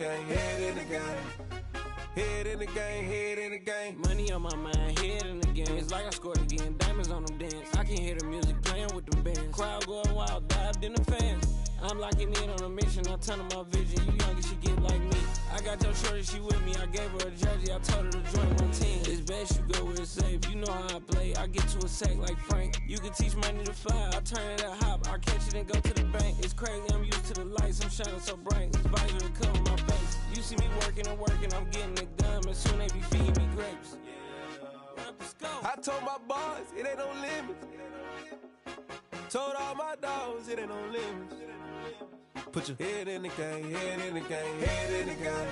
Head in the game. Head in the game, head in the game. Money on my mind, head in the game. It's like I scored again, diamonds on them dance. I can hear the music playing with them bands. Crowd going wild, dived in the fans. I'm locking in on a mission, I turn on my vision. You young and she get like me. I got your shorty, she with me. I gave her a jersey, I told her to join my team. It's best you go where it's safe. You know how I play. I get to a sack like Frank. You can teach money to fly. I turn it a hop. I catch it and go to the bank. It's crazy, I'm used to the lights. I'm shining so bright. This visor to cover my face. You see me working and working, I'm getting it done. And soon they be feeding me grapes. I told my boys, it ain't no limits. Told all my dogs, it ain't no limits. Put your head in the game, head in the game, head in the game.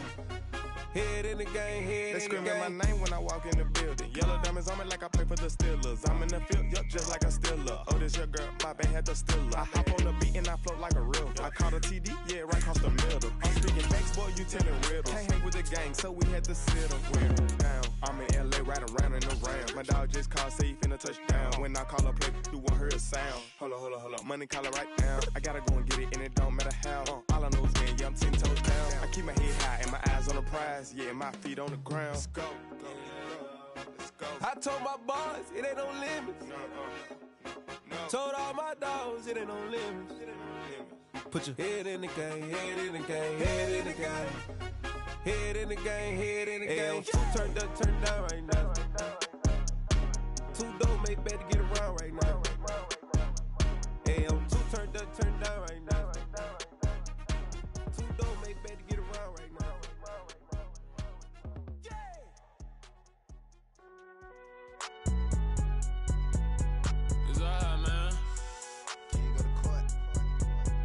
Head in the game, head they in the game. They screaming my name when I walk in the building. Yellow diamonds on me like I play for the Steelers. I'm in the field, yup, just like a Steeler. Oh, this your girl, my band had the Steeler. I hop on the beat and I float like a river. I caught a TD, yeah, right across the middle. I'm speaking facts, boy, you telling riddles. Can't hang with the gang, so we had to sit them down. I'm in LA, riding around in the Rams. My dog just called, say he finna touchdown. When I call a play, you won't hear a sound. Hold up, money calling right now. I gotta go and get it, and it don't matter how. All I know is win, yeah, I'm 10 toes down. I keep my head high and my eyes on the prize. Yeah, my feet on the ground. Let's go. I told my boys, it ain't no limits. No. Told all my dogs, it ain't no limits. Put your head in the game, head in the game, head in the game. Head in the game, head in the game. Two turned up, turned down right now. Two dope make better get around right now. Hey, I'm two turned up, turned down right now. Two dope make better get around right now. It's alright, man. Can you go to court?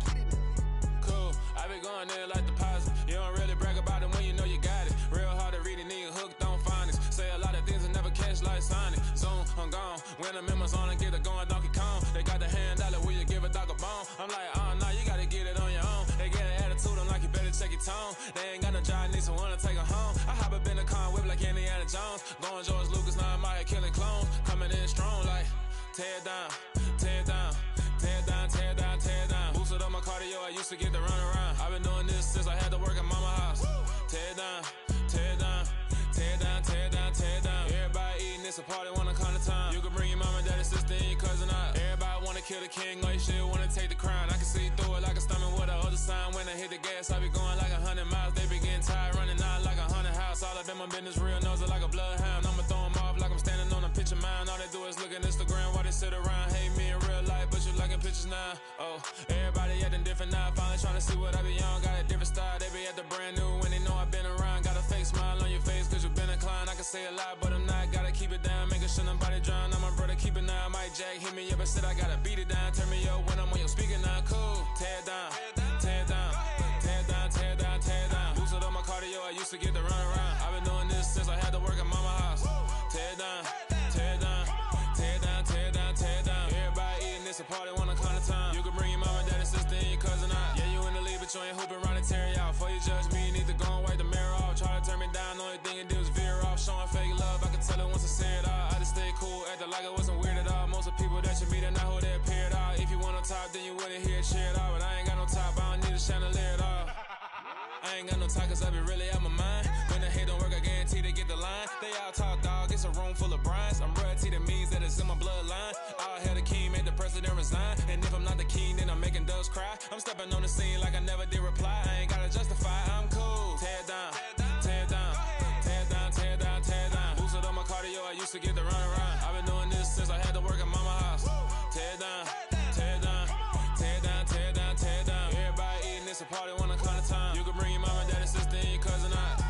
Get it now. Cool, I been going there like the positive. You don't really brag about it when you know you got it. Real hard to read it, nigga hooked on finance. Say a lot of things and never catch like Sonic. Zone, I'm gone. When the members on and get it going, Donkey Kong. They got the hand dollar, will you give a dog a bone? I'm like, oh, nah, you gotta get it on your own. They get an attitude, I'm like, you better check your tone. They ain't got no job, need someone to take her home. I hop up in the car and whip like Indiana Jones. Going George Lucas, now I'm out here killing clones. Coming in strong like, tear down, tear down. Tear down, tear down, tear down. Boosted up my cardio, I used to get to run around. I've been doing this since I had to work at mama house. Tear down, tear down, tear down, tear down, tear down. Everybody eating, it's a party, wanna come to time. You can bring your mama, daddy, sister, and your cousin out. Everybody wanna kill the king, like shit, wanna take the crown. I can see through it like a stomach with a other sign. When I hit the gas, I be going like 100 miles. They be getting tired, running out like 100 house. All up in my business, real nose it like a bloodhound. I'ma throw them off like I'm standing on a picture mound. All they do is look at Instagram while they sit around. Hate me in real life, but you liking pictures now. Oh, everybody acting different now. Finally trying to see what I be on. Got a different style, they be at the brand new when they know I've been around. Got a fake smile on your face cause you been inclined. I can say a lot, but I'm not. Gotta keep it down, making sure nobody drown. I'm my brother, keep it now. Mike Jack hit me up and said I gotta beat it down. Turn me up when I'm on your speaker now. Cool, tear down, tear down, tear down, tear down, tear down. Boosted up my cardio, I used to get to run around. I've been doing this since I had to work at mama house. Tear down, tear down, tear down, tear down, tear down. Everybody eating, it's a party, wanna come to time. You can bring your mama, daddy, sister, and your cousin out. Yeah, you in the league, but you ain't hooping around and tear out. Before you judge me, you need to go and wipe the mirror off. Try to turn me down, only thing you did was veer off. Showing fake love, I can tell it once I say it all. I just stay cool, acting like it wasn't weird at all. Most of the people that you meet are not who they appear at all. If you want on top, then you wouldn't hear it cheer at all. But I ain't got no top, I don't need a chandelier at all. I ain't got no talk cause I be really out my mind. When the hate don't work, I guarantee they get the line. They all talk dog, it's a room full of brines. I'm royalty, that means that it's in my bloodline. All hail the king, made the president resign. And if I'm not the king, then I'm making doves cry. I'm stepping on the scene like I never did reply. I ain't gotta justify, I'm cool. Tear down, tear down, tear down, tear down, tear down. Boosted up my cardio, I used to get to run around. I've been doing this since I had to work at mama house. Tear down, tear down, tear down, tear down, tear down. Everybody eating, it's a party, wanna come to time. You can bring your mama, daddy, sister, and your cousin out.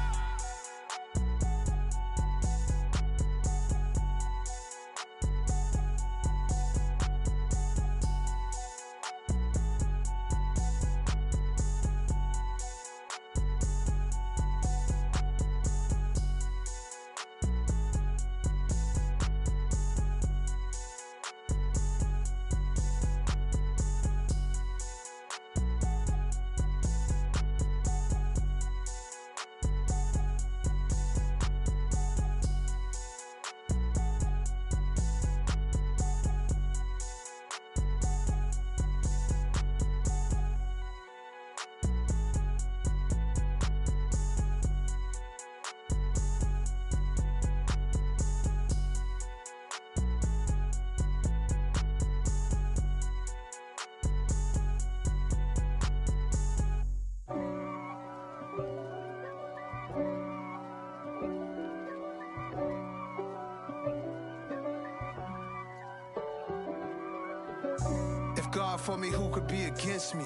for me, who could be against me?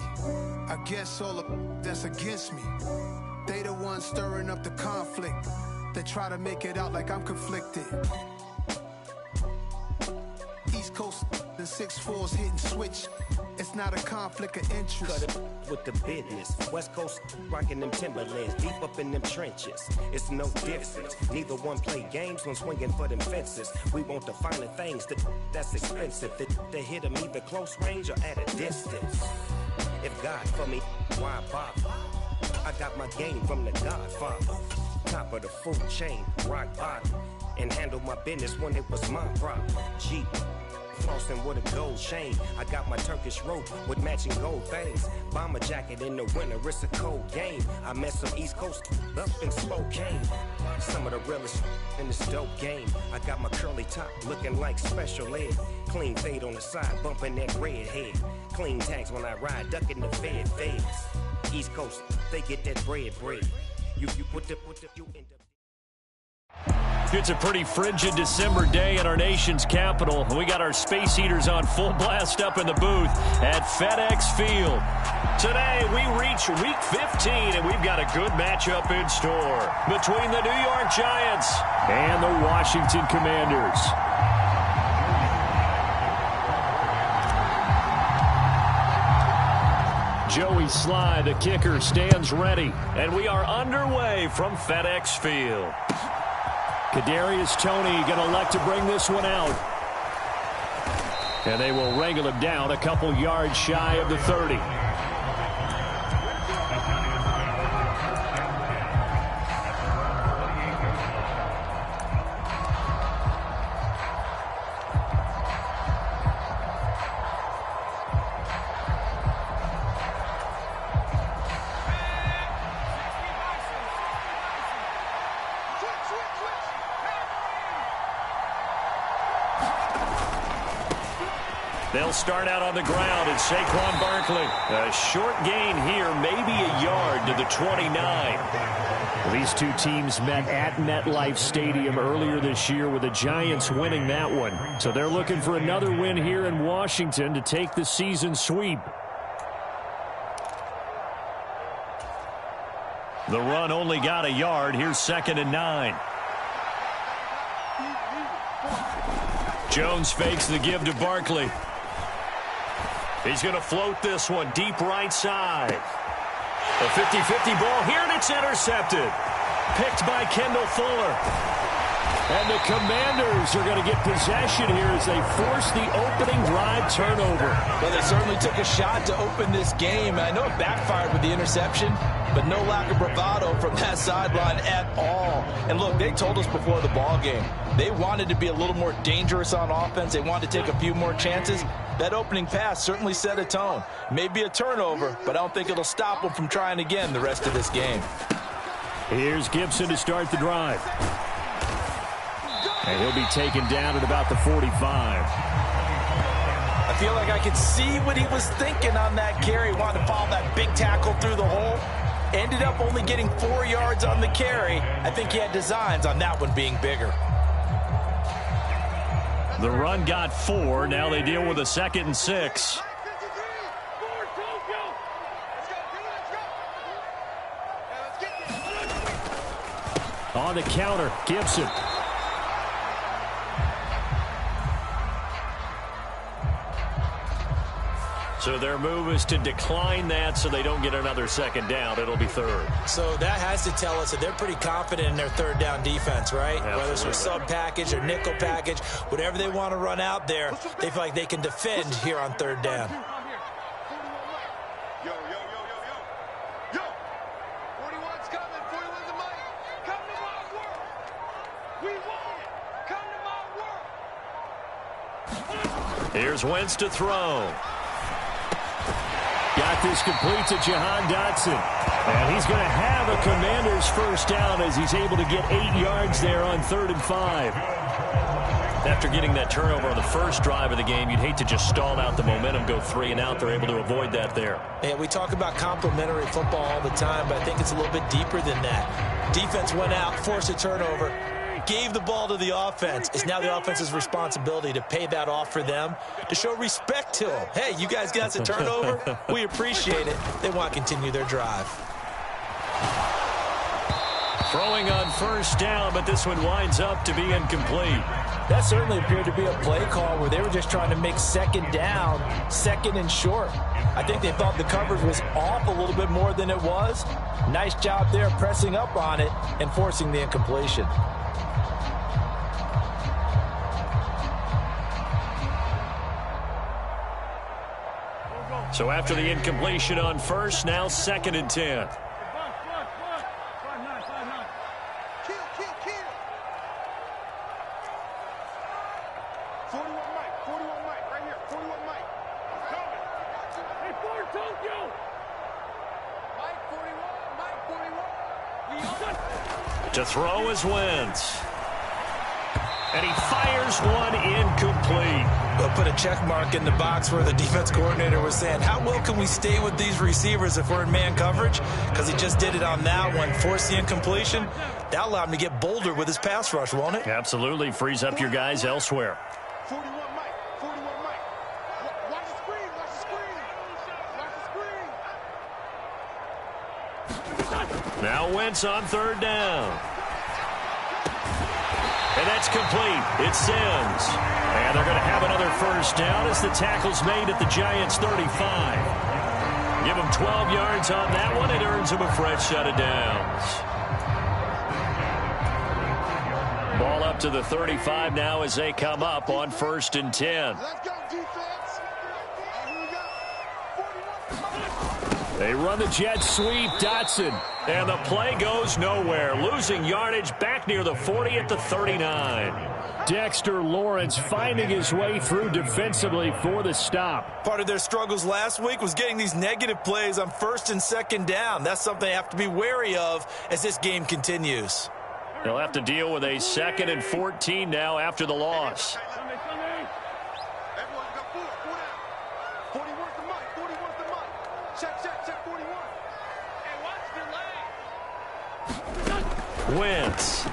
I guess all of that's against me. They the ones stirring up the conflict. They try to make it out like I'm conflicted. East Coast, the 6'4's hitting switch. It's not a conflict of interest. Cut it with the business. West Coast rocking them Timberlands, deep up in them trenches. It's no difference. Neither one play games when swinging for them fences. We want the finer things that's expensive. They hit them either close range or at a distance. If God for me, why bother? I got my game from the Godfather. Top of the food chain, rock bottom. And handle my business when it was my problem. Jeep. Flossing with a gold chain. I got my Turkish rope with matching gold things. Bomber jacket in the winter, it's a cold game. I met some East Coast up in Spokane. Some of the realest in this dope game. I got my curly top looking like special ed. Clean fade on the side, bumping that red head. Clean tags when I ride, ducking the feds. East Coast, they get that bread. You put the you in the. It's a pretty frigid December day in our nation's capital. We got our space heaters on full blast up in the booth at FedEx Field. Today, we reach Week 15, and we've got a good matchup in store between the New York Giants and the Washington Commanders. Joey Sly, the kicker, stands ready, and we are underway from FedEx Field. Kadarius Toney going to elect to bring this one out. And they will wrangle him down a couple yards shy of the 30. They'll start out on the ground, and Saquon Barkley. A short gain here, maybe a yard to the 29. These two teams met at MetLife Stadium earlier this year with the Giants winning that one. So they're looking for another win here in Washington to take the season sweep. The run only got a yard. Here's 2nd and 9. Jones fakes the give to Barkley. He's going to float this one deep right side. A 50-50 ball here, and it's intercepted. Picked by Kendall Fuller. And the Commanders are going to get possession here as they force the opening drive turnover. Well, they certainly took a shot to open this game. I know it backfired with the interception, but no lack of bravado from that sideline at all. And look, they told us before the ball game, they wanted to be a little more dangerous on offense. They wanted to take a few more chances. That opening pass certainly set a tone. Maybe a turnover, but I don't think it'll stop them from trying again the rest of this game. Here's Gibson to start the drive. And he'll be taken down at about the 45. I feel like I could see what he was thinking on that carry. Wanted to follow that big tackle through the hole. Ended up only getting 4 yards on the carry. I think he had designs on that one being bigger. The run got 4. Now they deal with a 2nd and 6. On the counter, Gibson. So their move is to decline that so they don't get another 2nd down. It'll be 3rd. So that has to tell us that they're pretty confident in their 3rd down defense, right? Absolutely. Whether it's a sub package or nickel package, whatever they want to run out there, they feel like they can defend here on 3rd down. Yo. 41's coming. 41's the mic. Come to my world. We want it. Come to my world. Here's Wentz to throw. Got this complete to Jahan Dotson. And he's going to have a Commanders first down as he's able to get 8 yards there on 3rd and 5. After getting that turnover on the first drive of the game, you'd hate to just stall out the momentum, go 3 and out. They're able to avoid that there. Yeah, we talk about complementary football all the time, but I think it's a little bit deeper than that. Defense went out, forced a turnover. gave the ball to the offense. It's now the offense's responsibility to pay that off for them, to show respect to them. Hey, you guys got the turnover? We appreciate it. They want to continue their drive. Throwing on first down, but this one winds up to be incomplete. That certainly appeared to be a play call where they were just trying to make second down, second and short. I think they thought the coverage was off a little bit more than it was. Nice job there pressing up on it and forcing the incompletion. So after the incompletion on first, now 2nd and 10. To throw is Wentz. And he fires one incomplete. They'll put a check mark in the box where the defense coordinator was saying, how well can we stay with these receivers if we're in man coverage? Because he just did it on that one, forced the incompletion. That allowed him to get bolder with his pass rush, won't it? Absolutely. Frees up your guys elsewhere. 41 Mike. 41 Mike. Watch the screen. Watch the screen. Watch the screen. Now Wentz on 3rd down. And that's complete. It's Sims. And they're going to have another first down as the tackle's made at the Giants' 35. Give them 12 yards on that one. It earns them a fresh set of downs. Ball up to the 35 now as they come up on 1st and 10. Let's go, defense. Here we go. They run the jet sweep. Dotson. And the play goes nowhere. Losing yardage back near the 40 at the 39. Dexter Lawrence finding his way through defensively for the stop. Part of their struggles last week was getting these negative plays on 1st and 2nd down. That's something they have to be wary of as this game continues. They'll have to deal with a 2nd and 14 now after the loss. Everyone got 4 out. 41's the Mike. 41's the Mike. Check, 41. And watch the lane. Wentz.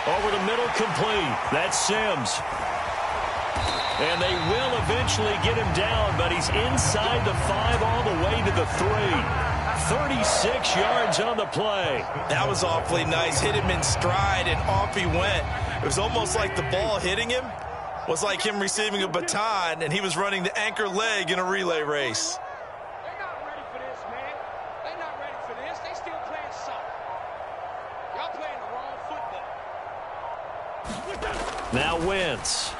Over the middle, complete. That's Sims. And they will eventually get him down, but he's inside the 5 all the way to the 3. 36 yards on the play. That was awfully nice. Hit him in stride, and off he went. It was almost like the ball hitting him was like him receiving a baton, and he was running the anchor leg in a relay race. They're not ready for this, man. They're not ready for this. They still playing soccer. Y'all playing the wrong football. Now Wentz.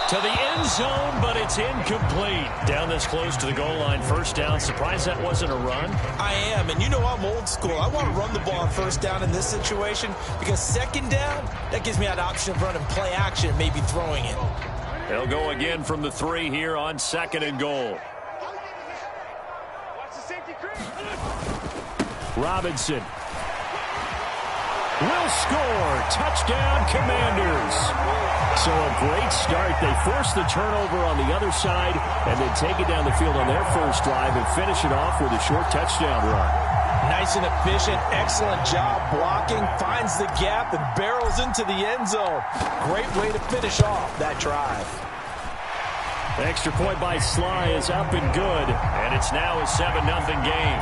To the end zone, but it's incomplete. Down this close to the goal line, first down. Surprised that wasn't a run? I am, and you know I'm old school. I want to run the ball on first down in this situation because 2nd down, that gives me that option of running play action, maybe throwing it. They'll go again from the 3 here on 2nd and goal. Watch the safety crease. Robinson will score. Touchdown, Commanders. So a great start. They force the turnover on the other side and then take it down the field on their first drive and finish it off with a short touchdown run. Nice and efficient. Excellent job blocking. Finds the gap and barrels into the end zone. Great way to finish off that drive. The extra point by Sly is up and good. And it's now a 7-0 game.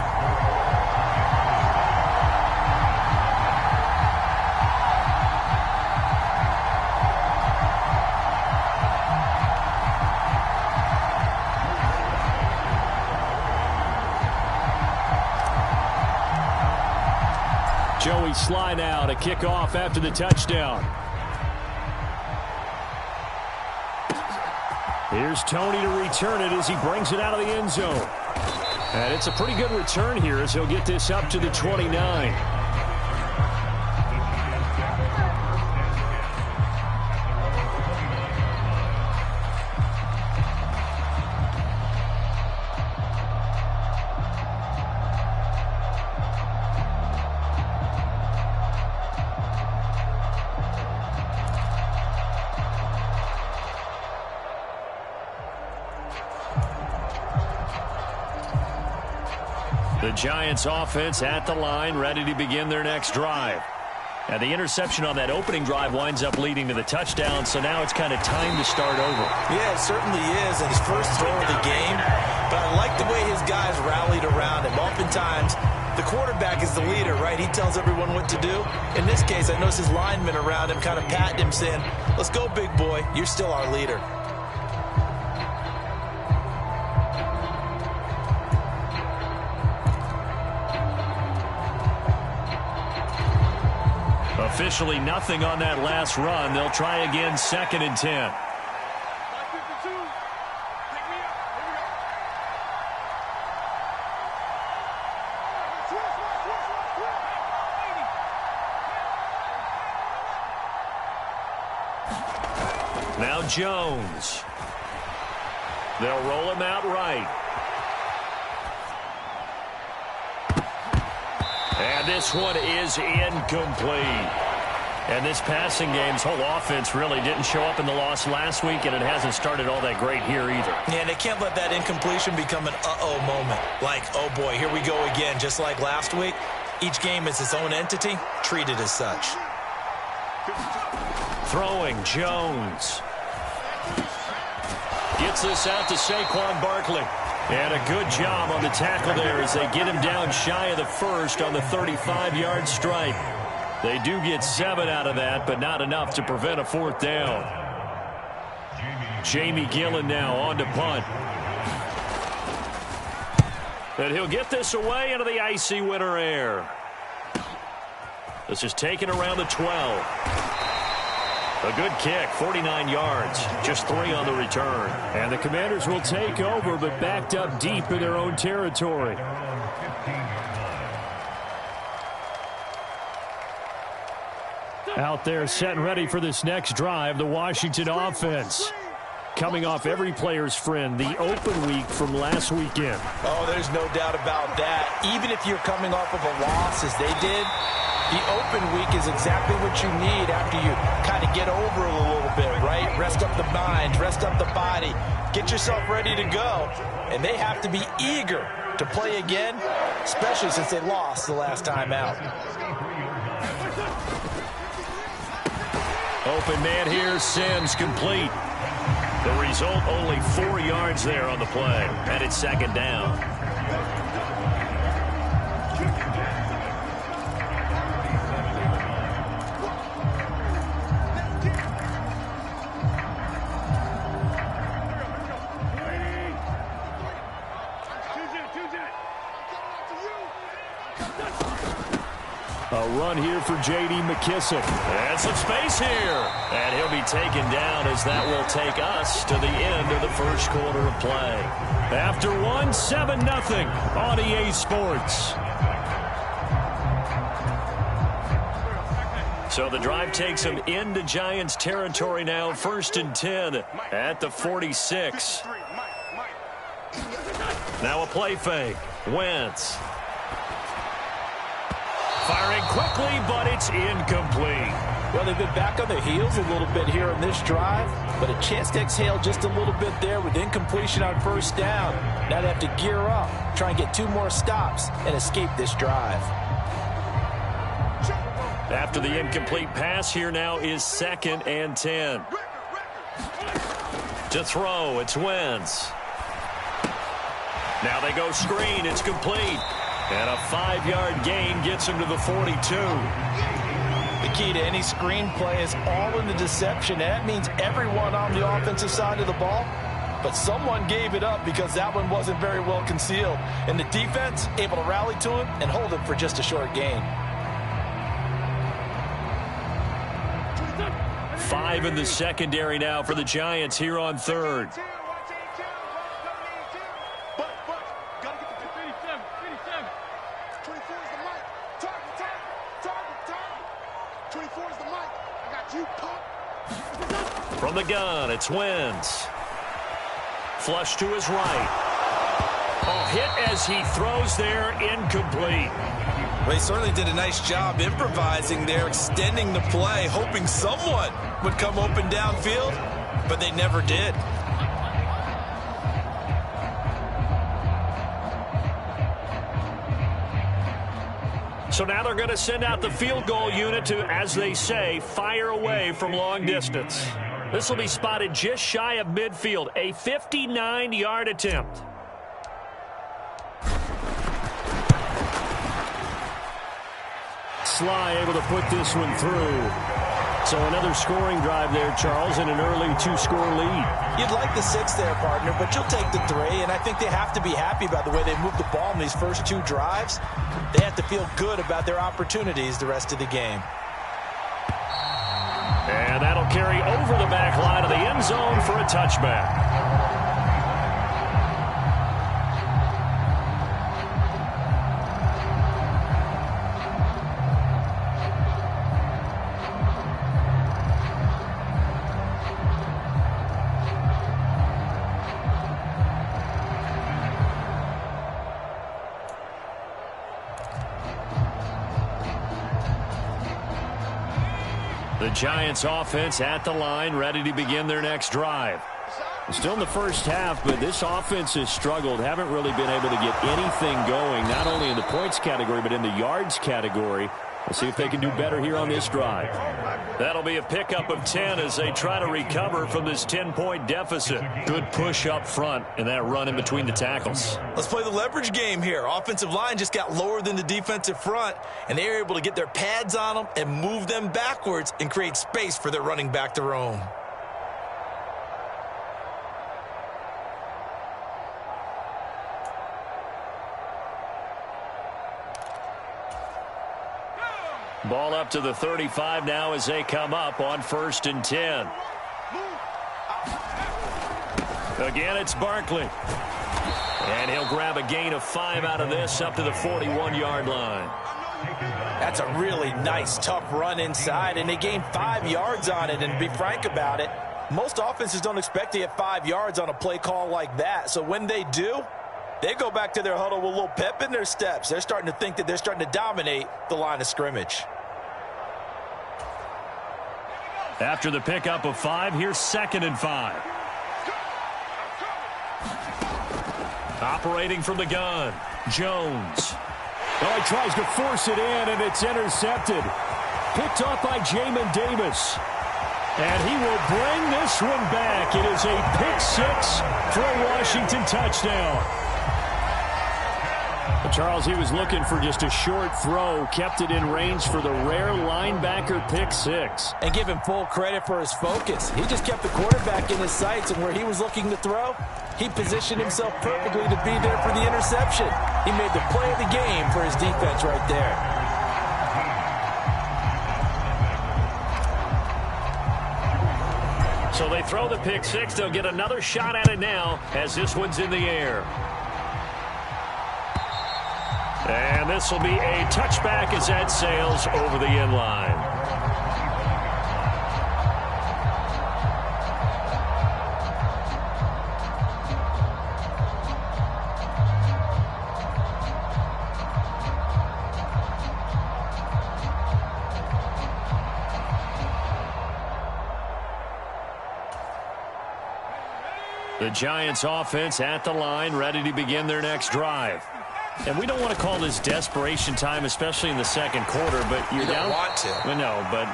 Joey Sly now to kick off after the touchdown. Here's Tony to return it as he brings it out of the end zone. And it's a pretty good return here as he'll get this up to the 29. The Giants offense at the line, ready to begin their next drive. And the interception on that opening drive winds up leading to the touchdown, so now it's kind of time to start over. Yeah, it certainly is, and his first throw of the game. But I like the way his guys rallied around him. Oftentimes, the quarterback is the leader, right? He tells everyone what to do. In this case, I noticed his linemen around him kind of patting him, saying, let's go, big boy. You're still our leader. Officially nothing on that last run. They'll try again, 2nd and 10. Now Jones. They'll roll him out right. And this one is incomplete. And this passing game's whole offense really didn't show up in the loss last week, and it hasn't started all that great here either. Yeah, and they can't let that incompletion become an uh-oh moment. Like, oh boy, here we go again, just like last week. Each game is its own entity, treated as such. Throwing, Jones. Gets this out to Saquon Barkley. And a good job on the tackle there as they get him down shy of the first on the 35-yard strike. They do get 7 out of that, but not enough to prevent a 4th down. Jamie Gillen now on to punt. And he'll get this away into the icy winter air. This is taken around the 12. A good kick, 49 yards, just 3 on the return. And the Commanders will take over, but backed up deep in their own territory. Out there set and ready for this next drive, the Washington offense. Coming off every player's friend, the open week from last weekend. Oh, there's no doubt about that. Even if you're coming off of a loss as they did, the open week is exactly what you need after you kind of get over it a little bit, right? Rest up the mind, rest up the body, get yourself ready to go. And they have to be eager to play again, especially since they lost the last time out. Open man here, Sims complete. The result, only 4 yards there on the play. And it's 2nd down. A run here for J.D. McKissick. And some space here. And he'll be taken down as that will take us to the end of the first quarter of play. After one, 7-0 on EA Sports. So the drive takes them into Giants territory now. 1st and 10 at the 46. Now a play fake. Wentz. Firing quickly, but it's incomplete. Well, they've been back on their heels a little bit here in this drive, but a chance to exhale just a little bit there with incompletion on 1st down. Now they have to gear up, try and get 2 more stops, and escape this drive. After the incomplete pass, here now is 2nd and 10. To throw, it's Wentz. Now they go screen, it's complete. And a 5-yard gain gets him to the 42. The key to any screen play is all in the deception. That means everyone on the offensive side of the ball, but someone gave it up because that one wasn't very well concealed. And the defense able to rally to it and hold it for just a short gain. 5 in the secondary now for the Giants here on 3rd. From the gun, it's Wentz. Flush to his right. Oh, hit as he throws there, incomplete. Well, he certainly did a nice job improvising there, extending the play, hoping someone would come open downfield, but they never did. So now they're going to send out the field goal unit to, as they say, fire away from long distance. This will be spotted just shy of midfield, a 59-yard attempt. Sly able to put this one through. So another scoring drive there, Charles, and an early 2-score lead. You'd like the 6 there, partner, but you'll take the 3, and I think they have to be happy about the way they moved the ball in these first 2 drives. They have to feel good about their opportunities the rest of the game. And that'll carry over the back line of the end zone for a touchback. The Giants offense at the line, ready to begin their next drive. Still in the first half, but this offense has struggled. Haven't really been able to get anything going, not only in the points category, but in the yards category. We'll see if they can do better here on this drive. That'll be a pickup of 10 as they try to recover from this 10-point deficit. Good push up front and that run in between the tackles. Let's play the leverage game here. Offensive line just got lower than the defensive front, and they were able to get their pads on them and move them backwards and create space for their running back to roam. Ball up to the 35 now as they come up on 1st and 10. Again, it's Barkley. And he'll grab a gain of 5 out of this up to the 41-yard line. That's a really nice, tough run inside, and they gained 5 yards on it. And to be frank about it, most offenses don't expect to get 5 yards on a play call like that. So when they do, they go back to their huddle with a little pep in their steps. They're starting to think that they're starting to dominate the line of scrimmage. After the pickup of 5, here's 2nd and 5. Operating from the gun, Jones. Oh, he tries to force it in, and it's intercepted. Picked off by Jamin Davis. And he will bring this one back. It is a pick 6 for a Washington touchdown. Charles, he was looking for just a short throw, kept it in range for the rare linebacker pick 6. And give him full credit for his focus. He just kept the quarterback in his sights, and where he was looking to throw, he positioned himself perfectly to be there for the interception. He made the play of the game for his defense right there. So they throw the pick 6. They'll get another shot at it now as this one's in the air. And this will be a touchback as that sails over the end line. The Giants offense at the line, ready to begin their next drive. And we don't want to call this desperation time, especially in the second quarter, but you're down. You don't want to. Well, no, but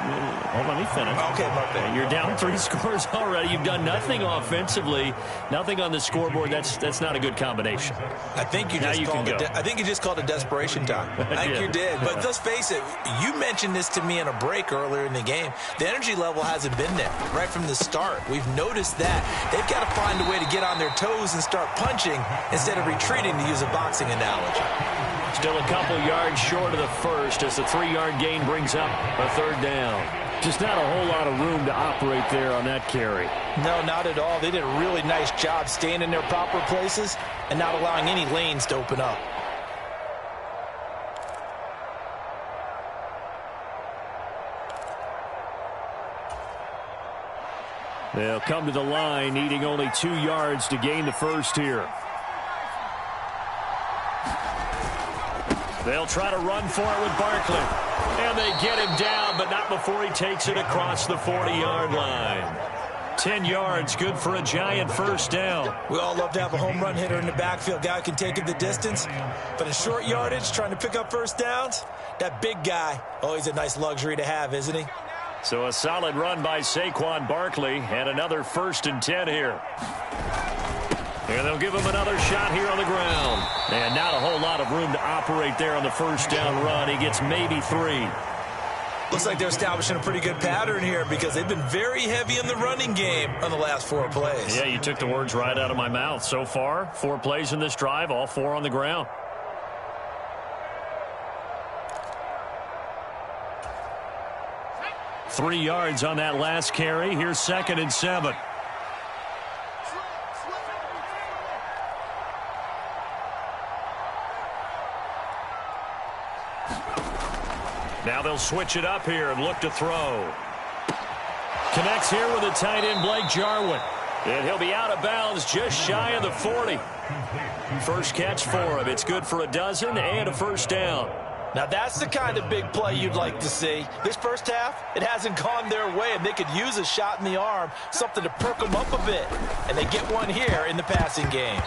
let me finish. Okay, my bad. You're down 3 scores already. You've done nothing offensively, nothing on the scoreboard. That's not a good combination. I think you just called it desperation time. I think you did. But let's face it, you mentioned this to me in a break earlier in the game. The energy level hasn't been there right from the start. We've noticed that. They've got to find a way to get on their toes and start punching instead of retreating, to use a boxing analogy. Still a couple yards short of the first as the 3-yard gain brings up a 3rd down. Just not a whole lot of room to operate there on that carry. No, not at all. They did a really nice job staying in their proper places and not allowing any lanes to open up. They'll come to the line, needing only 2 yards to gain the first here. They'll try to run for it with Barkley. And they get him down, but not before he takes it across the 40-yard line. 10 yards, good for a giant first down. We all love to have a home run hitter in the backfield. Guy who can take it the distance. But in short yardage, trying to pick up first downs, that big guy, oh, he's a nice luxury to have, isn't he? So a solid run by Saquon Barkley, and another 1st and 10 here. And they'll give him another shot here on the ground. And not a whole lot of room to operate there on the first down run. He gets maybe 3. Looks like they're establishing a pretty good pattern here because they've been very heavy in the running game on the last 4 plays. Yeah, you took the words right out of my mouth. So far, 4 plays in this drive, all 4 on the ground. Three yards on that last carry. Here's 2nd and 7. Now they'll switch it up here and look to throw. Connects here with the tight end, Blake Jarwin. And he'll be out of bounds just shy of the 40. First catch for him. It's good for a dozen and a first down. Now that's the kind of big play you'd like to see. This first half, it hasn't gone their way, and they could use a shot in the arm, something to perk them up a bit. And they get one here in the passing game.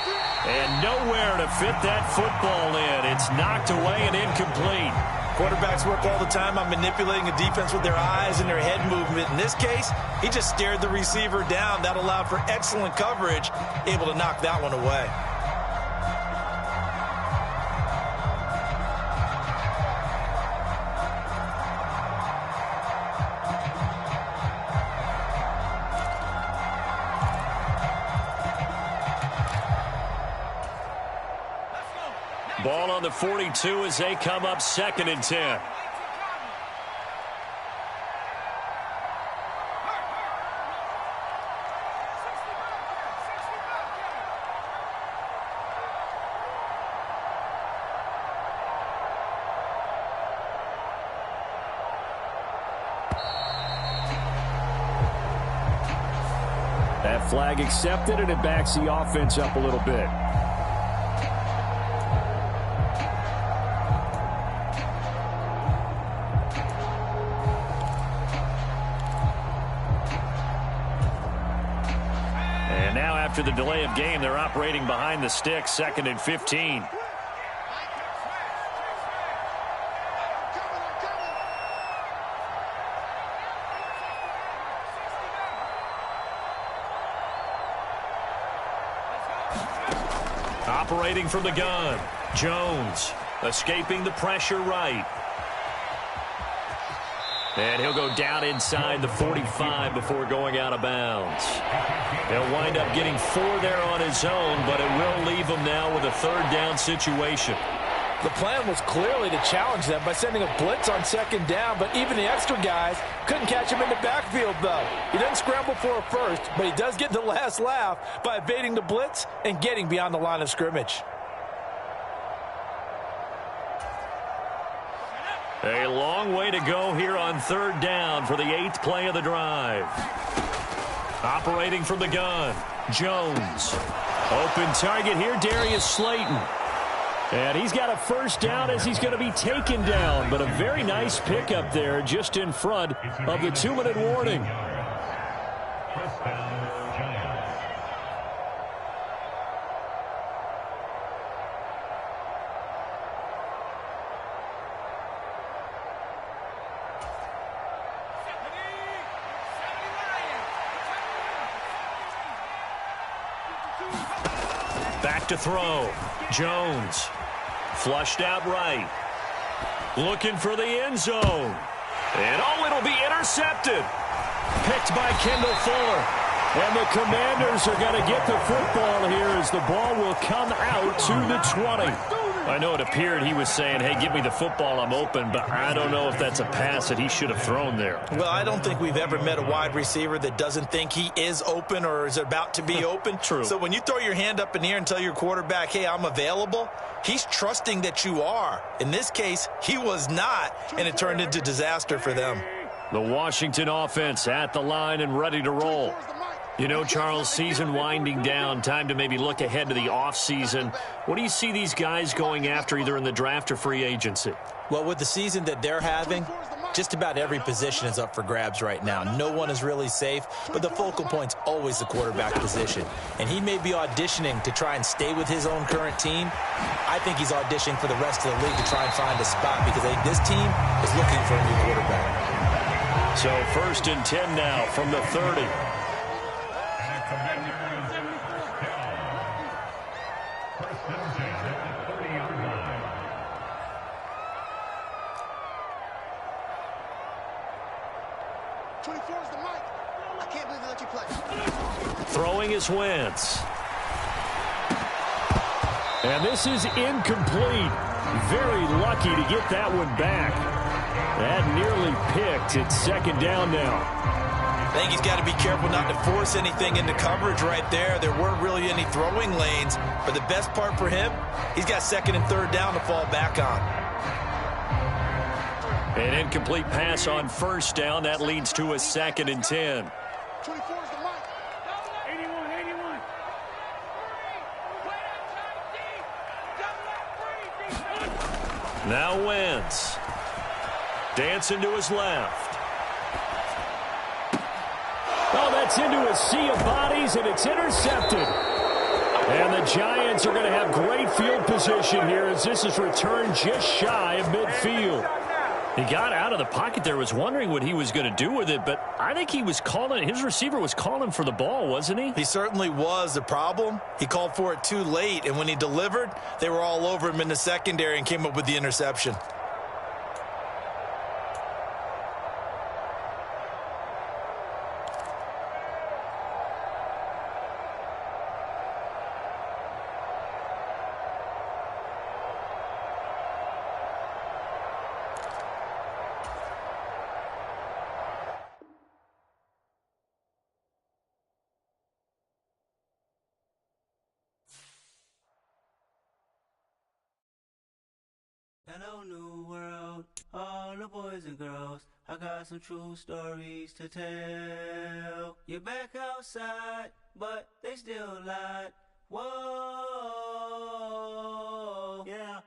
And nowhere to fit that football in. It's knocked away and incomplete. Quarterbacks work all the time on manipulating a defense with their eyes and their head movement. In this case, he just stared the receiver down. That allowed for excellent coverage, able to knock that one away. Ball on the 42 as they come up 2nd and 10. That flag accepted, and it backs the offense up a little bit. After the delay of game, they're operating behind the sticks, 2nd and 15. Operating from the gun, Jones escaping the pressure right. And he'll go down inside the 45 before going out of bounds. He'll wind up getting 4 there on his own, but it will leave him now with a 3rd down situation. The plan was clearly to challenge them by sending a blitz on 2nd down, but even the extra guys couldn't catch him in the backfield, though. He doesn't scramble for a first, but he does get the last laugh by evading the blitz and getting beyond the line of scrimmage. A long way to go here on 3rd down for the 8th play of the drive. Operating from the gun, Jones. Open target here, Darius Slayton. And he's got a first down as he's going to be taken down. But a very nice pickup there just in front of the 2-minute warning. Back to throw. Jones. Flushed out right. Looking for the end zone. And it'll be intercepted. Picked by Kendall Fuller. And the Commanders are going to get the football here as the ball will come out to the 20. I know it appeared he was saying, hey, give me the football, I'm open, but I don't know if that's a pass that he should have thrown there. Well, I don't think we've ever met a wide receiver that doesn't think he is open or is about to be open. True. So when you throw your hand up in the air and tell your quarterback, hey, I'm available, he's trusting that you are. In this case, he was not, and it turned into disaster for them. The Washington offense at the line and ready to roll. You know, Charles, season winding down, time to maybe look ahead to the offseason. What do you see these guys going after either in the draft or free agency? Well, with the season that they're having, Just about every position is up for grabs right now. No one is really safe, but the focal point's always the quarterback position. And he may be auditioning to try and stay with his own current team. I think he's auditioning for the rest of the league to try and find a spot because I think this team is looking for a new quarterback. So 1st and 10 now from the 30. Throwing is Wentz. And this is incomplete. Very lucky to get that one back. That nearly picked. It's 2nd down now. I think he's got to be careful not to force anything into coverage right there. There weren't really any throwing lanes. But the best part for him, he's got 2nd and 3rd down to fall back on. An incomplete pass on 1st down. That leads to a 2nd and 10. 24 is the mark. 81. Now Wentz. Dancing to his left. Oh, that's into a sea of bodies, and it's intercepted. And the Giants are going to have great field position here as this is returned just shy of midfield. He got out of the pocket there, was wondering what he was going to do with it, but I think he was calling, his receiver was calling for the ball, wasn't he? He certainly was. The problem, he called for it too late, and when he delivered, they were all over him in the secondary and came up with the interception. Hello, new world, all the boys and girls. I got some true stories to tell. You're back outside, but they still lied. Whoa, yeah.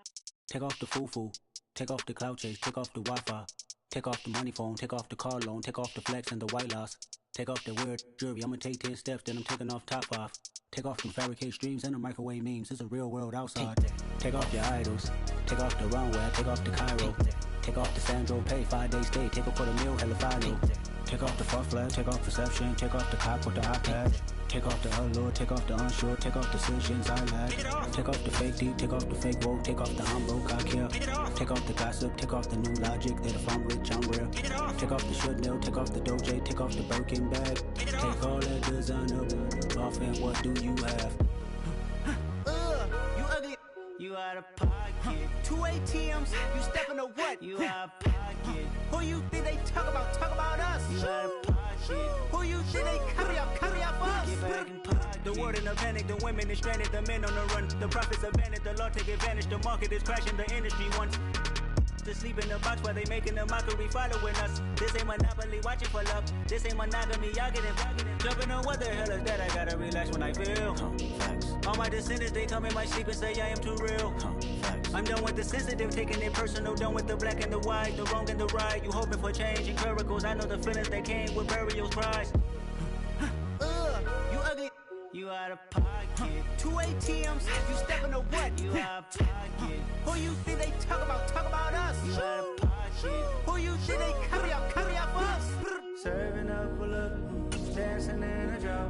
Take off the foo-foo, take off the cloud chase, take off the Wi-Fi, take off the money phone, take off the car loan, take off the flex and the white loss. Take off the weird jewelry, I'ma take 10 steps, then I'm taking off top 5. Take off them fabricate streams and the microwave memes, it's a real world outside. Take off your idols, take off the runway, take off the Cairo. Take off the Sandro pay, 5-day stay, take off for the meal, hella final. Take off the fuck flag, take off perception, take off the cop with the iPad. Take off the allure, take off the unsure, take off decisions I lag. Take off the fake deep, take off the fake woke, take off the I'm broke, I care. Take off the gossip, take off the new logic, that if I'm rich, I'm real. Take off the should know, take off the Doje, take off the Birkin bag. Take all that designer off and what do you have? You ugly. You out of pocket. 2 ATMs, you stepping to what? You out of pocket. Who you think they talk about? Talk about us. You out of pocket. Who you think they carry up for us? Get back in pocket. The world in a panic, the women is stranded, the men on the run. The profits abandoned, the law take advantage. The market is crashing, the industry wants to sleep in the box while they making a mockery following us. This ain't monopoly, watching for love. This ain't monogamy, y'all getting jumping on what the hell is that? I gotta relax when I feel. All my descendants, they come in my sleep and say I am too real. I'm done with the sensitive, taking it personal. Done with the black and the white, the wrong and the right. You hoping for change and miracles. I know the feelings that came with burial cries. You ugly. You out of pocket. 2 ATMs, you stepping to what? You out of pocket. Who you think they talk about? Talk about us. You out of pocket. Who you think they carry up for us? Serving up a look, dancing in a drop.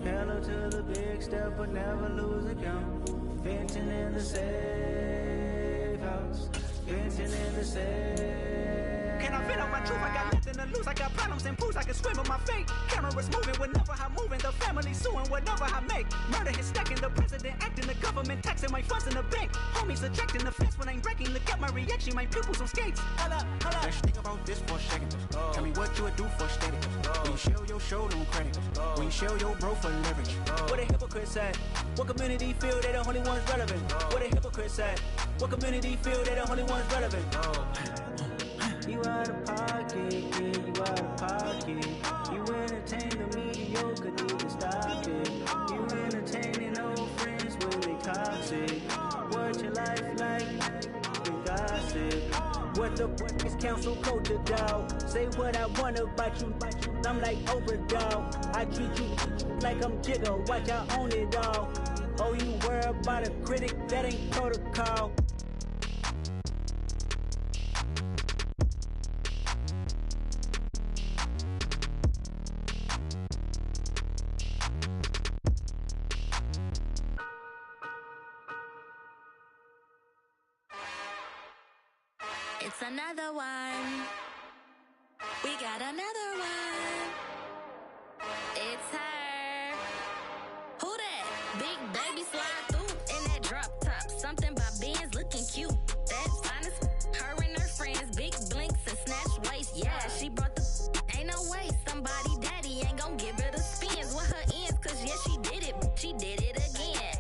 Hello to the big step, but never lose a count. Venting in the safe house. Venting in the safe. Can I vent out my truth? I got nothing to lose. I got problems and pools. I can swim in my fate. Cameras moving whenever I'm moving. The family suing whatever I make. Murder is stacking. The president acting. The government taxing my funds in the bank. Homies ejecting the fence when I'm breaking. Look at my reaction. My pupils on skates. Hold up. Let's think about this for a second. Tell me what you would do for status. When you show your show, no credit. When you show your bro for leverage. What a hypocrite said. What community feel they the only ones relevant? What a hypocrite said. What community feel they the only ones relevant? You out of pocket, yeah, you out of pocket. You entertain the mediocre, need to stop it. You entertaining old friends when they toxic. What your life like? You gossip. What the fuck is council culture, dog? Say what I want about you, I'm like overdog. I treat you like I'm Jigga, watch I own it all. Oh, you worry about a critic, that ain't protocol. It's another one. We got another one. It's her. Who that? Big baby slide through in that drop top. Something by Benz looking cute. That's honest. Her and her friends, big blinks and snatch waist. Yeah, she brought the. Ain't no way somebody daddy ain't gon' give her the spins with her ends. Cause yeah, she did it. She did it again.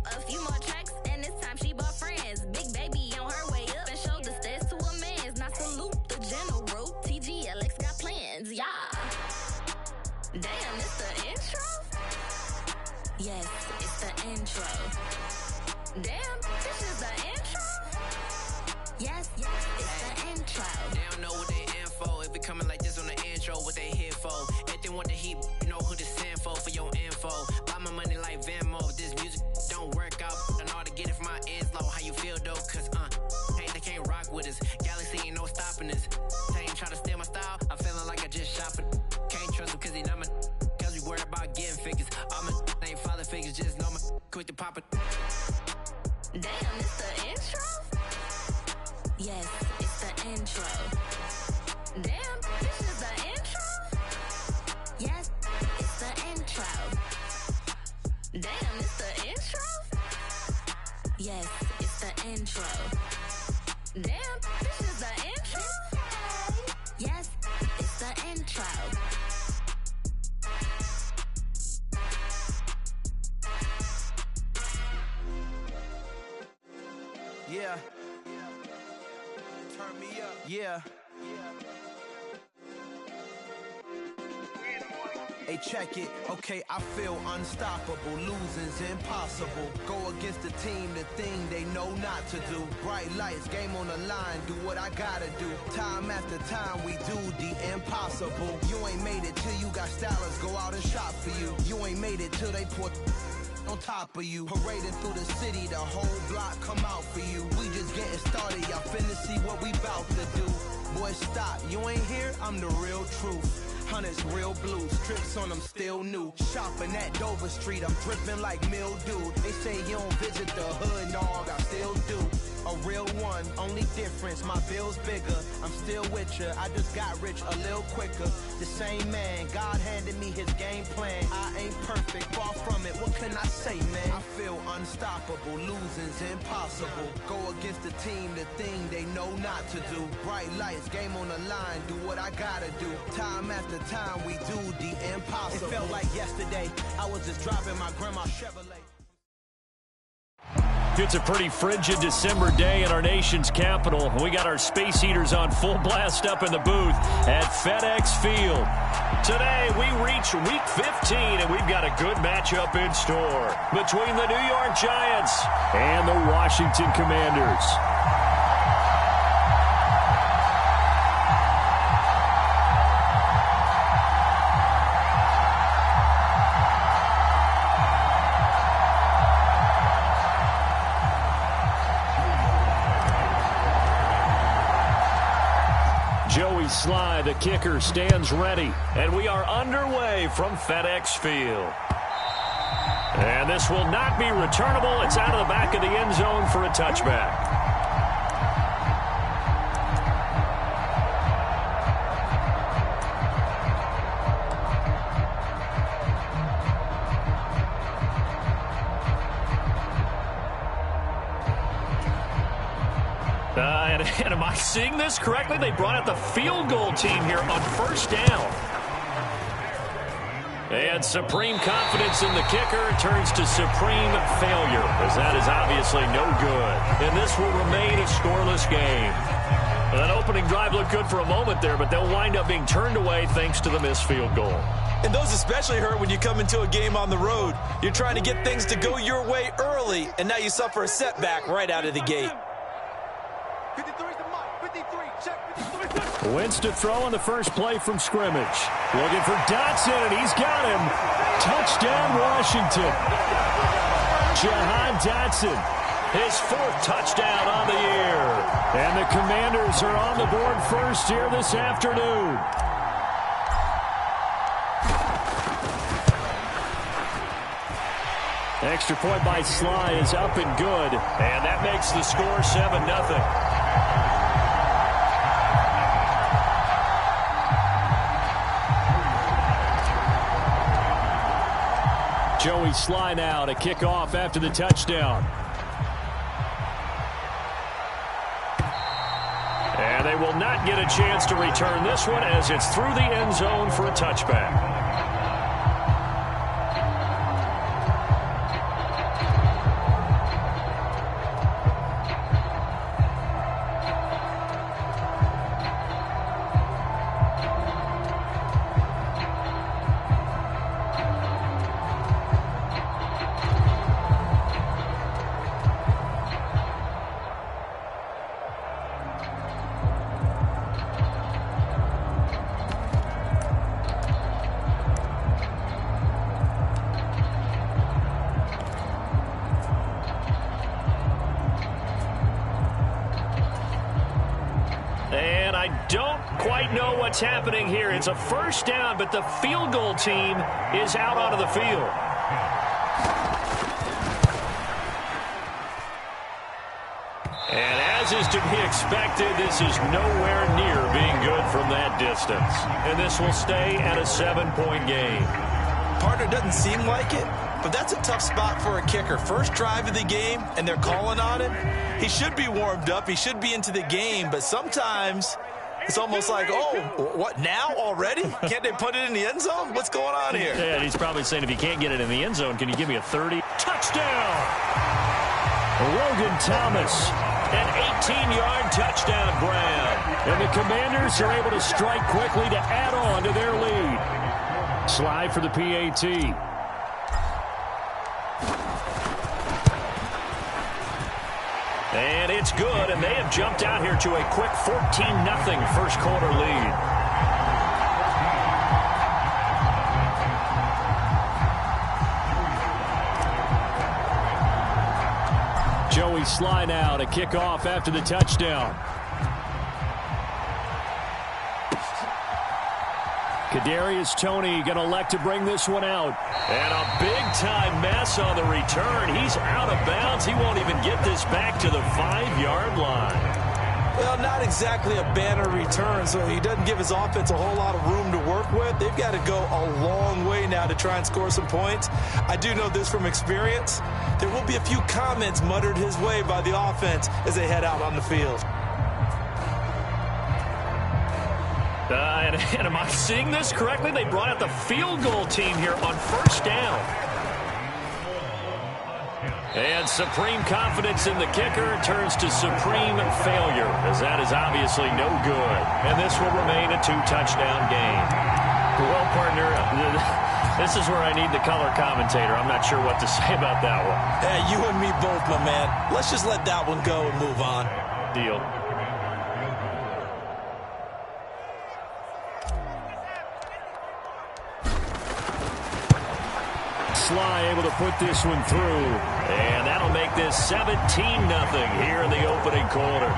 A few more tracks and this time she bought friends. Big baby on her way up and showed the stairs to a man's. Now salute the general. TGLX got plans. Yeah. Damn, it's the intro? Yes, it's the intro. Damn, this is the intro? Yes, it's the intro. They don't know what they info. If it coming like this on the intro, what they here for? If they want the heat, you know who to send for your info. Buy my money like Venmo. This music don't work out. I know how to get it from my ends low. How you feel though? Cause hey, they can't rock with us. Galaxy ain't no stopping us. They ain't try to steal my style. I'm feeling like I just shopping. Can't trust him cause he not my. Cause we worried about getting figures. All my ain't father figures. Just know my quick to pop it. Damn, it's the intro? Yes, it's the intro. Damn, this is the intro? Yes, it's the intro. Damn, it's the intro? Yes, it's the intro. Damn, this is the intro? Yes, it's the intro. Yeah. Turn me up. Yeah. Hey, check it. Okay, I feel unstoppable. Losing's impossible. Go against the team, the thing they know not to do. Bright lights, game on the line. Do what I gotta do. Time after time, we do the impossible. You ain't made it till you got stylers go out and shop for you. You ain't made it till they put on top of you. Parading through the city, the whole block come out for you. We just getting started, y'all finna see what we bout to do. Boy, stop, you ain't here, I'm the real truth. Hunters, real blue, strips on them still new. Shopping at Dover Street, I'm dripping like mildew. They say you don't visit the hood, dog, I still do. A real one, only difference, my bill's bigger. I'm still with ya, I just got rich a little quicker. The same man, God handed me his game plan. I ain't perfect, far from it, what can I say, man? I feel unstoppable, losing's impossible. Go against the team, the thing they know not to do. Bright lights, game on the line, do what I gotta do. Time after time, we do the impossible. It felt like yesterday, I was just driving my grandma's Chevrolet. It's a pretty frigid December day in our nation's capital. We got our space heaters on full blast up in the booth at FedEx Field. Today, we reach Week 15, and we've got a good matchup in store between the New York Giants and the Washington Commanders. Sly, the kicker, stands ready, and we are underway from FedEx Field. And this will not be returnable. It's out of the back of the end zone for a touchback. And am I seeing this correctly? They brought out the field goal team here on first down. And supreme confidence in the kicker turns to supreme failure, as that is obviously no good. And this will remain a scoreless game. Well, that opening drive looked good for a moment there, but they'll wind up being turned away thanks to the missed field goal. And those especially hurt when you come into a game on the road. You're trying to get things to go your way early, and now you suffer a setback right out of the gate. 53 is the mark. 53. Wentz to throw on the first play from scrimmage. Looking for Dotson, and he's got him. Touchdown, Washington. Jahan Dotson, his 4th touchdown on the year. And the Commanders are on the board first here this afternoon. Extra point by Sly is up and good. And that makes the score 7-0. Joey Sly now to kick off after the touchdown. And they will not get a chance to return this one as it's through the end zone for a touchback. What's happening here? It's a first down, but the field goal team is out onto the field. And as is to be expected, this is nowhere near being good from that distance. And this will stay at a 7-point game. Partner, doesn't seem like it, but that's a tough spot for a kicker. First drive of the game, and they're calling on him. He should be warmed up. He should be into the game, but sometimes it's almost like, oh, what, now already? Can't they put it in the end zone? What's going on here? Yeah, he's probably saying, if you can't get it in the end zone, can you give me a 30? Touchdown! Logan Thomas, an 18-yard touchdown grab. And the Commanders are able to strike quickly to add on to their lead. Slide for the PAT. And it's good, and they have jumped out here to a quick 14-0 first quarter lead. Joey Sly now to kick off after the touchdown. Kadarius Toney going to elect to bring this one out. And a big-time mess on the return. He's out of bounds. He won't even get this back to the 5-yard line. Well, not exactly a banner return, so he doesn't give his offense a whole lot of room to work with. They've got to go a long way now to try and score some points. I do know this from experience. There will be a few comments muttered his way by the offense as they head out on the field. And am I seeing this correctly? They brought out the field goal team here on first down. And supreme confidence in the kicker turns to supreme failure, as that is obviously no good. And this will remain a 2-touchdown game. Well, partner, this is where I need the color commentator. I'm not sure what to say about that one. Hey, you and me both, my man. Let's just let that one go and move on. Deal. Sly able to put this one through, and that'll make this 17-0 here in the opening quarter.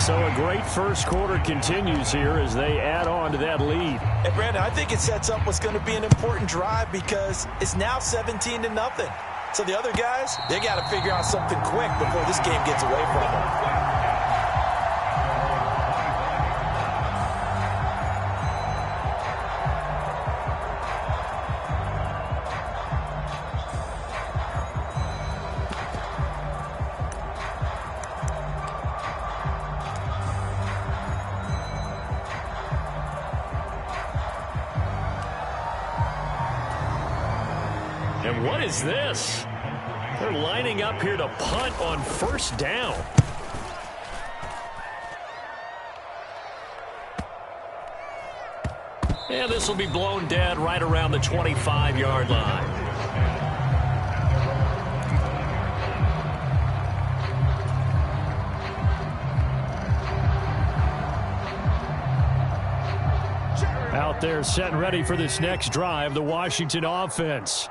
So a great first quarter continues here as they add on to that lead. Hey, Brandon, I think it sets up what's going to be an important drive because it's now 17-0. So the other guys, they got to figure out something quick before this game gets away from them. And what is this? They're lining up here to punt on first down. And this will be blown dead right around the 25-yard line. out there set and ready for this next drive, the Washington offense.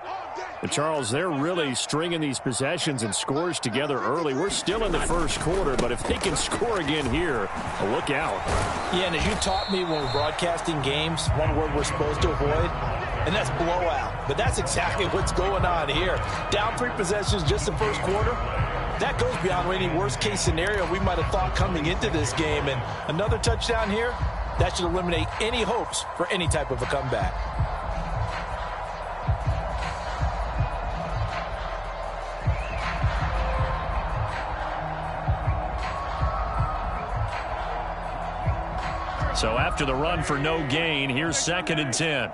But Charles, they're really stringing these possessions and scores together early. We're still in the first quarter, but if they can score again here, look out. Yeah, and as you taught me when we're broadcasting games, one word we're supposed to avoid, and that's blowout. But that's exactly what's going on here. Down 3 possessions just the first quarter. That goes beyond any worst-case scenario we might have thought coming into this game. And another touchdown here, that should eliminate any hopes for any type of a comeback. So after the run for no gain, here's 2nd and 10.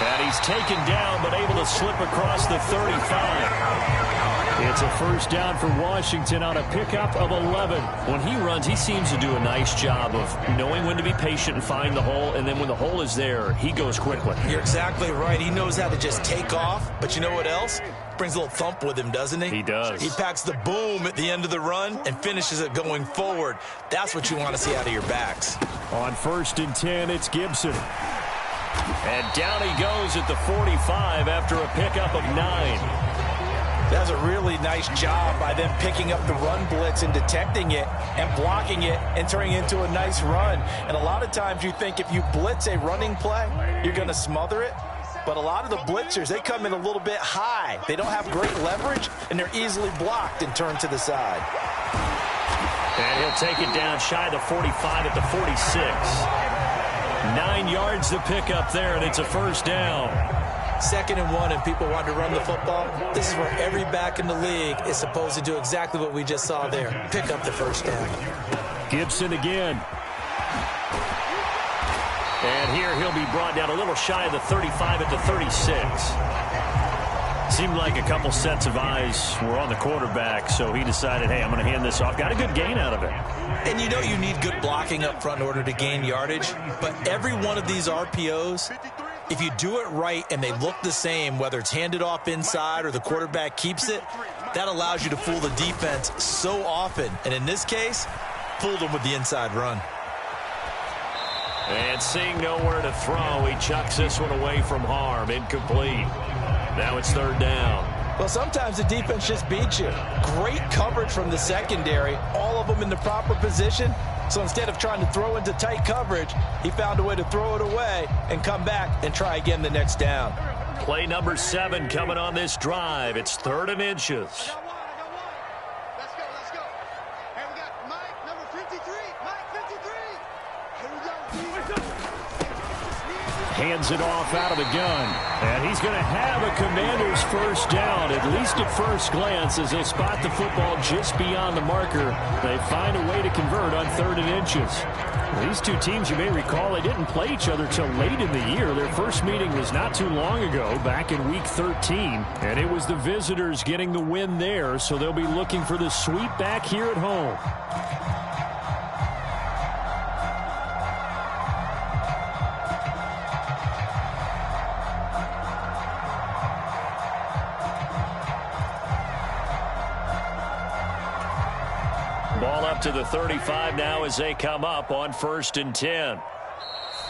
And he's taken down, but able to slip across the 35. It's a first down for Washington on a pickup of 11. When he runs, he seems to do a nice job of knowing when to be patient and find the hole, and then when the hole is there, he goes quickly. You're exactly right. He knows how to just take off, but you know what else? Brings a little thump with him, doesn't he? He does. He packs the boom at the end of the run and finishes it going forward. That's what you want to see out of your backs. On 1st and 10, it's Gibson. And down he goes at the 45 after a pickup of 9. That's a really nice job by them picking up the run blitz and detecting it and blocking it and turning it into a nice run. And a lot of times you think if you blitz a running play, you're going to smother it. But a lot of the blitzers, they come in a little bit high. They don't have great leverage, and they're easily blocked and turned to the side. And he'll take it down shy of the 45 at the 46. 9 yards to pick up there, and it's a first down. 2nd and 1, and people want to run the football. This is where every back in the league is supposed to do exactly what we just saw there. Pick up the first down. Gibson again. And here he'll be brought down a little shy of the 35 at the 36. Seemed like a couple sets of eyes were on the quarterback, so he decided, hey, I'm going to hand this off. Got a good gain out of it. And you know you need good blocking up front in order to gain yardage, but every one of these RPOs, if you do it right and they look the same, whether it's handed off inside or the quarterback keeps it, that allows you to fool the defense so often. And in this case, fooled them with the inside run. And seeing nowhere to throw, he chucks this one away from harm. Incomplete. Now it's 3rd down. Well, sometimes the defense just beats you. Great coverage from the secondary, all of them in the proper position. So instead of trying to throw into tight coverage, he found a way to throw it away and come back and try again the next down. Play number 7 coming on this drive. It's 3rd and inches. Let's go. And we got Mike, number 53. Mike, 53. Here we go. Hands it off out of the gun. And he's going to have a Commander's first down, at least at first glance, as they'll spot the football just beyond the marker. They find a way to convert on 3rd and inches. These two teams, you may recall, they didn't play each other till late in the year. Their first meeting was not too long ago, back in Week 13. And it was the visitors getting the win there, so they'll be looking for the sweep back here at home. Ball up to the 35 now as they come up on 1st and 10.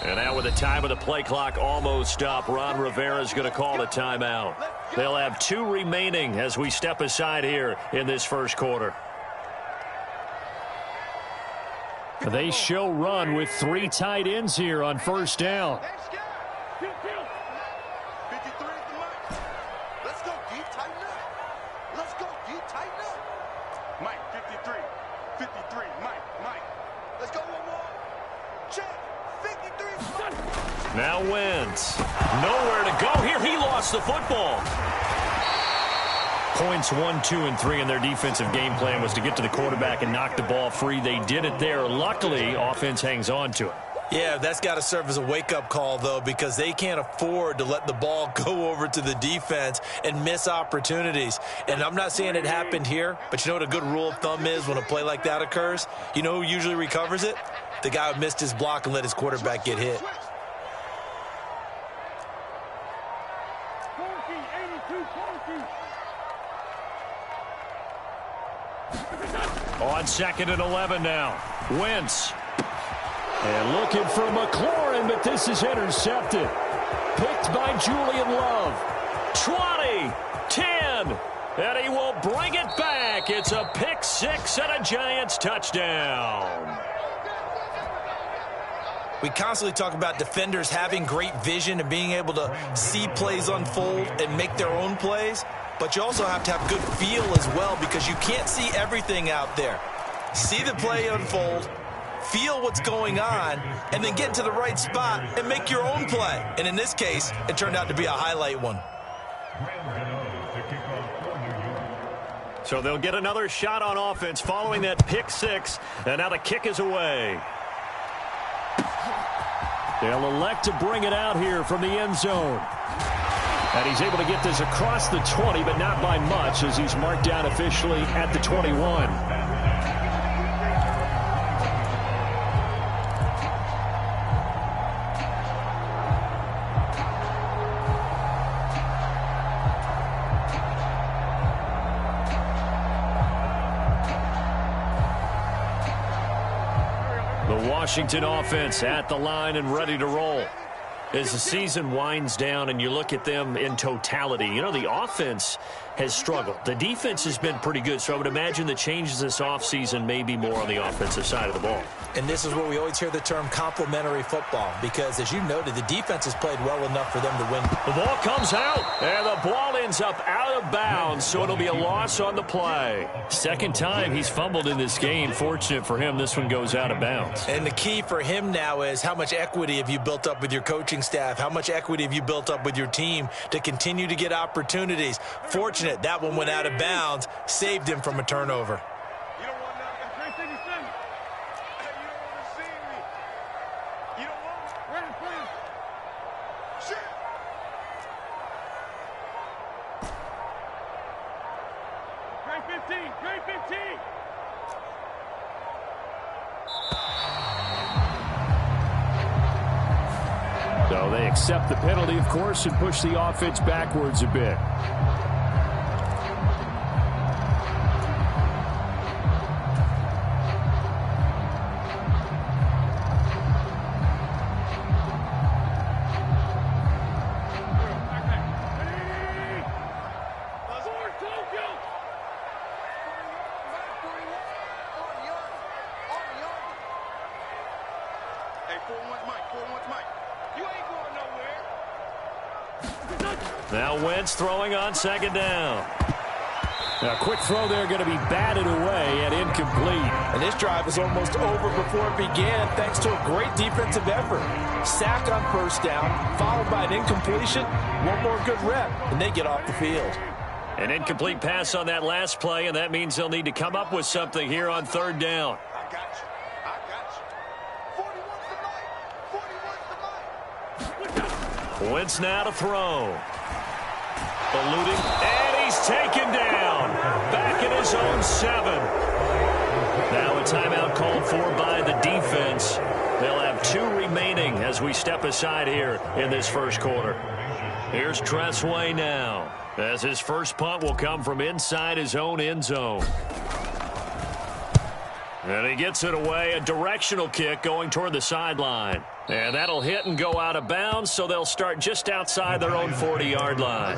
And now with the time of the play clock almost up, Ron Rivera's going to call a timeout. They'll have 2 remaining as we step aside here in this first quarter. They show run with 3 tight ends here on 1st down. Now Wentz. Nowhere to go here. He lost the football. Points 1, 2, and 3 in their defensive game plan was to get to the quarterback and knock the ball free. They did it there. Luckily, offense hangs on to it. Yeah, that's got to serve as a wake-up call, though, because they can't afford to let the ball go over to the defense and miss opportunities. And I'm not saying it happened here, but you know what a good rule of thumb is when a play like that occurs? You know who usually recovers it? The guy who missed his block and let his quarterback get hit. On 2nd and 11 now. Wentz. And looking for McLaurin, but this is intercepted. Picked by Julian Love. 20, 10, and he will bring it back. It's a pick six and a Giants touchdown. We constantly talk about defenders having great vision and being able to see plays unfold and make their own plays. But you also have to have good feel as well, because you can't see everything out there. See the play unfold, feel what's going on, and then get to the right spot and make your own play. And in this case, it turned out to be a highlight one. So they'll get another shot on offense following that pick six, and now the kick is away. They'll elect to bring it out here from the end zone. And he's able to get this across the 20, but not by much, as he's marked down officially at the 21. The Washington offense at the line and ready to roll. As the season winds down and you look at them in totality, you know, the offense has struggled. The defense has been pretty good, so I would imagine the changes this offseason may be more on the offensive side of the ball. And this is where we always hear the term complementary football, because, as you noted, the defense has played well enough for them to win. The ball comes out, and the ball ends up out of bounds, so it'll be a loss on the play. Second time he's fumbled in this game. Fortunate for him, this one goes out of bounds. And the key for him now is how much equity have you built up with your coaching staff? How much equity have you built up with your team to continue to get opportunities? Fortunate that one went out of bounds, saved him from a turnover. So they accept the penalty, of course, and push the offense backwards a bit. Now Wentz throwing on second down. A quick throw there, going to be batted away and incomplete. And this drive was almost over before it began, thanks to a great defensive effort. Sack on first down, followed by an incompletion. One more good rep, and they get off the field. An incomplete pass on that last play, and that means they'll need to come up with something here on third down. Wentz now to throw. Eluding, and he's taken down. Back in his own 7. Now a timeout called for by the defense. They'll have 2 remaining as we step aside here in this first quarter. Here's Tressway now, as his first punt will come from inside his own end zone. And he gets it away, a directional kick going toward the sideline. And that'll hit and go out of bounds, so they'll start just outside their own 40-yard line.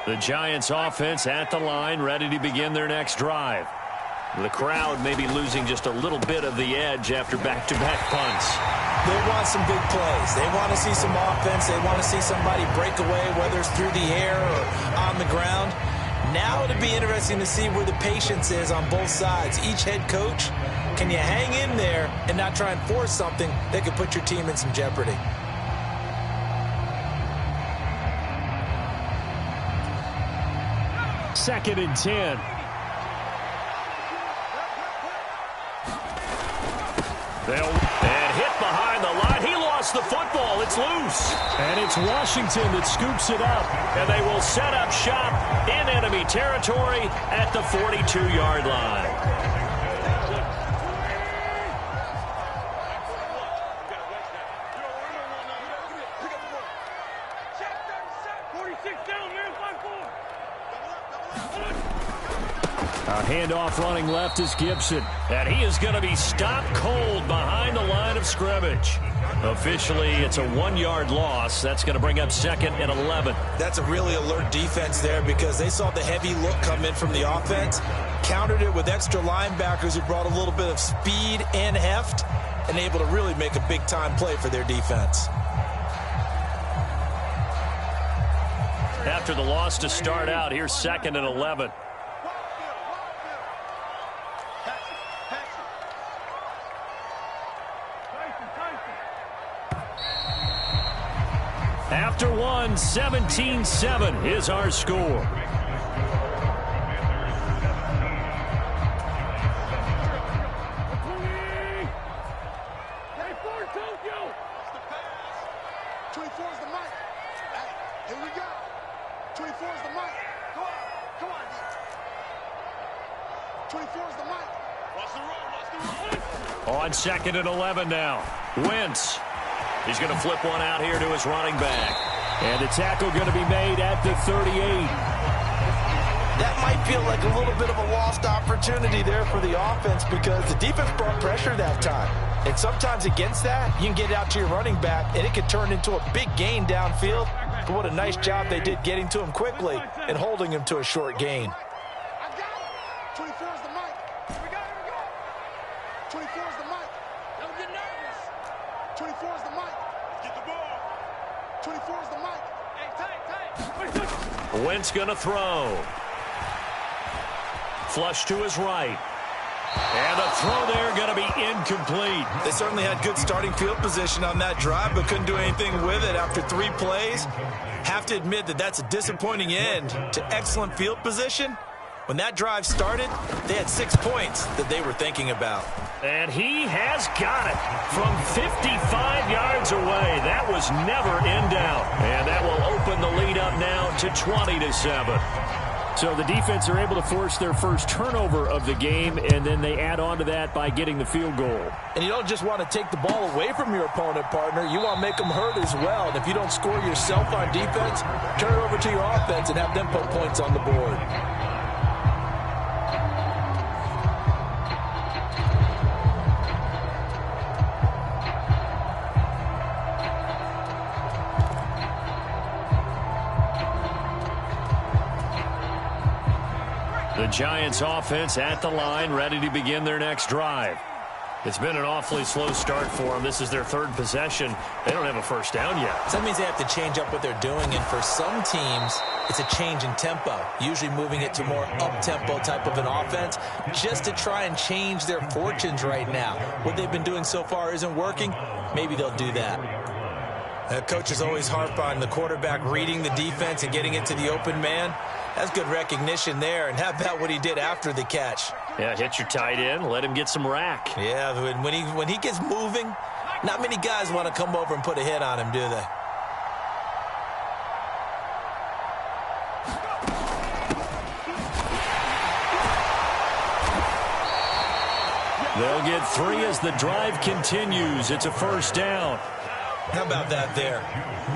The Giants offense at the line, ready to begin their next drive. The crowd may be losing just a little bit of the edge after back-to-back punts. They want some big plays. They want to see some offense. They want to see somebody break away, whether it's through the air or on the ground. Now it'll be interesting to see where the patience is on both sides. Each head coach, can you hang in there and not try and force something that could put your team in some jeopardy? Second and 10. And hit behind the line. He lost lost the football. It's loose. And it's Washington that scoops it up. And they will set up shop in enemy territory at the 42-yard line. A handoff running left is Gibson. And he is going to be stopped cold behind the line of scrimmage. Officially, it's a 1-yard loss. That's going to bring up 2nd and 11. That's a really alert defense there because they saw the heavy look come in from the offense, countered it with extra linebackers who brought a little bit of speed and heft, and able to really make a big-time play for their defense. After the loss to start out, here's 2nd and 11. After one, 17-7 is our score. On 2nd and 11 now. Wentz. He's going to flip one out here to his running back. And the tackle going to be made at the 38. That might feel like a little bit of a lost opportunity there for the offense because the defense brought pressure that time. And sometimes against that, you can get out to your running back, and it can turn into a big gain downfield. But what a nice job they did getting to him quickly and holding him to a short gain. 24 is the mic. Here we go. 24 is the mic. Don't get nervous. 24 is the mic. Get the ball. 24 is the mic. Hey, tight. Wentz going to throw. Flush to his right. And a throw there going to be incomplete. They certainly had good starting field position on that drive, but couldn't do anything with it after 3 plays. Have to admit that that's a disappointing end to excellent field position. When that drive started, they had 6 points that they were thinking about. And he has got it from 55 yards away. That was never in doubt. And that will open the lead up now to 20-7. So the defense are able to force their first turnover of the game, and then they add on to that by getting the field goal. And you don't just want to take the ball away from your opponent, partner. You want to make them hurt as well. And if you don't score yourself on defense, turn it over to your offense and have them put points on the board. The Giants offense at the line, ready to begin their next drive. It's been an awfully slow start for them. This is their 3rd possession. They don't have a first down yet. So that means they have to change up what they're doing, and for some teams, it's a change in tempo, usually moving it to more up-tempo type of an offense, just to try and change their fortunes right now. What they've been doing so far isn't working. Maybe they'll do that. Coaches always harp on the quarterback reading the defense and getting it to the open man. That's good recognition there. And how about what he did after the catch? Yeah, hit your tight end, let him get some rack. Yeah, when he gets moving, not many guys want to come over and put a hit on him, do they? They'll get 3 as the drive continues. It's a first down. How about that there?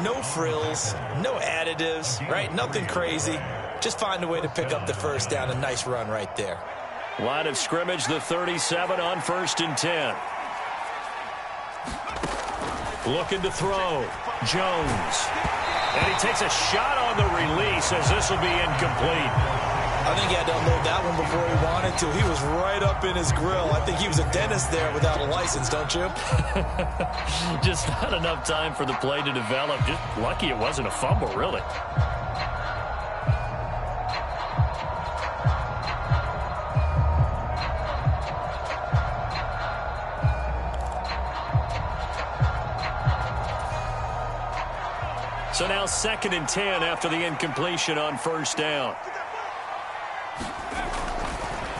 No frills, no additives, right? Nothing crazy. Just find a way to pick up the first down. A nice run right there. Line of scrimmage, the 37 on 1st and 10. Looking to throw. Jones. And he takes a shot on the release as this will be incomplete. I think he had to unload that one before he wanted to. He was right up in his grill. I think he was a dentist there without a license, don't you? Just not enough time for the play to develop. Just lucky it wasn't a fumble, really. So now 2nd and 10 after the incompletion on first down.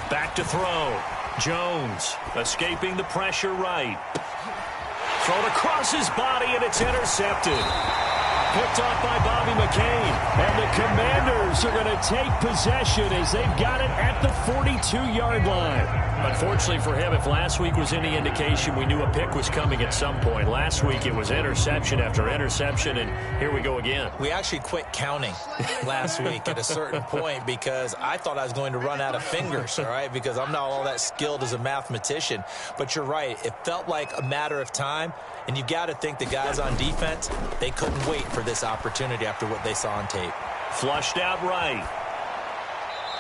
Back to throw. Jones escaping the pressure right. Thrown across his body, and it's intercepted. Picked off by Bobby McCain. And the Commanders are going to take possession as they've got it at the 42-yard line. Unfortunately for him, if last week was any indication, we knew a pick was coming at some point. Last week it was interception after interception, and here we go again. We actually quit counting last week at a certain point because I thought I was going to run out of fingers, all right, because I'm not all that skilled as a mathematician. But you're right. It felt like a matter of time, and you got to think the guys on defense, they couldn't wait for this opportunity after what they saw on tape. Flushed out right.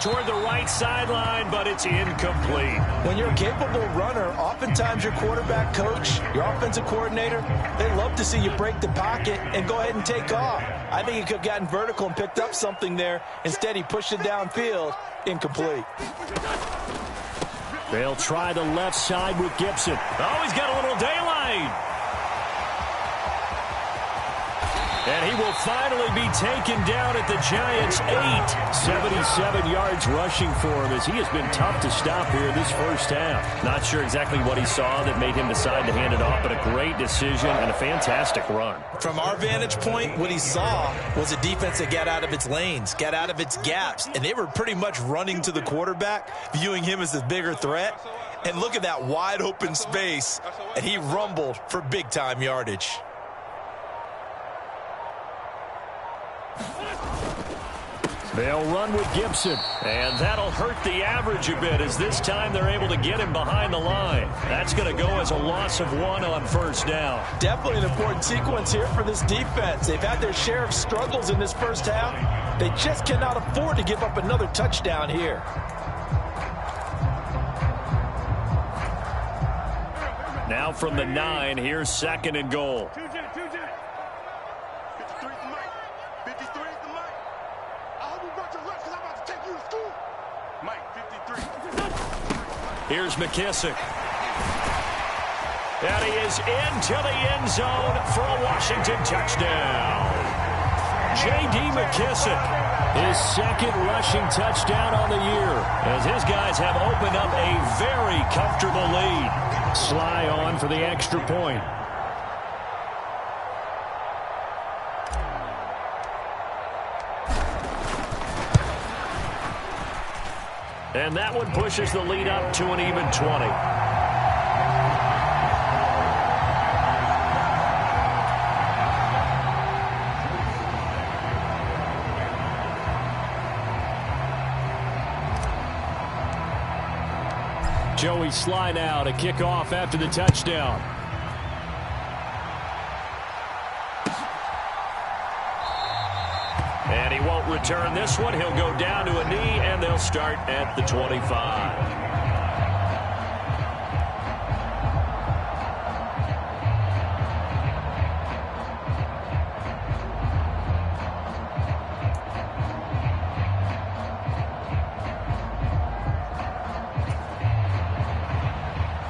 Toward the right sideline, but it's incomplete. When you're a capable runner, oftentimes your quarterback coach, your offensive coordinator, they love to see you break the pocket and go ahead and take off. I think he could have gotten vertical and picked up something there. Instead, he pushed it downfield. Incomplete. They'll try the left side with Gibson. Oh, he's got a little daylight. And he will finally be taken down at the Giants' 8. 77 yards rushing for him as he has been tough to stop here this first half. Not sure exactly what he saw that made him decide to hand it off, but a great decision and a fantastic run. From our vantage point, what he saw was a defense that got out of its lanes, got out of its gaps, and they were pretty much running to the quarterback, viewing him as the bigger threat. And look at that wide open space, and he rumbled for big-time yardage. They'll run with Gibson, and that'll hurt the average a bit as this time they're able to get him behind the line. That's going to go as a loss of 1 on first down. Definitely an important sequence here for this defense. They've had their share of struggles in this first half. They just cannot afford to give up another touchdown here. Now from the 9, here's 2nd and goal. Here's McKissick. And he is into the end zone for a Washington touchdown. J.D. McKissick, his 2nd rushing touchdown on the year, as his guys have opened up a very comfortable lead. Sly on for the extra point. And that one pushes the lead up to an even 20. Joey Sly now to kick off after the touchdown. And he won't return this one. He'll go down to a knee, and they'll start at the 25.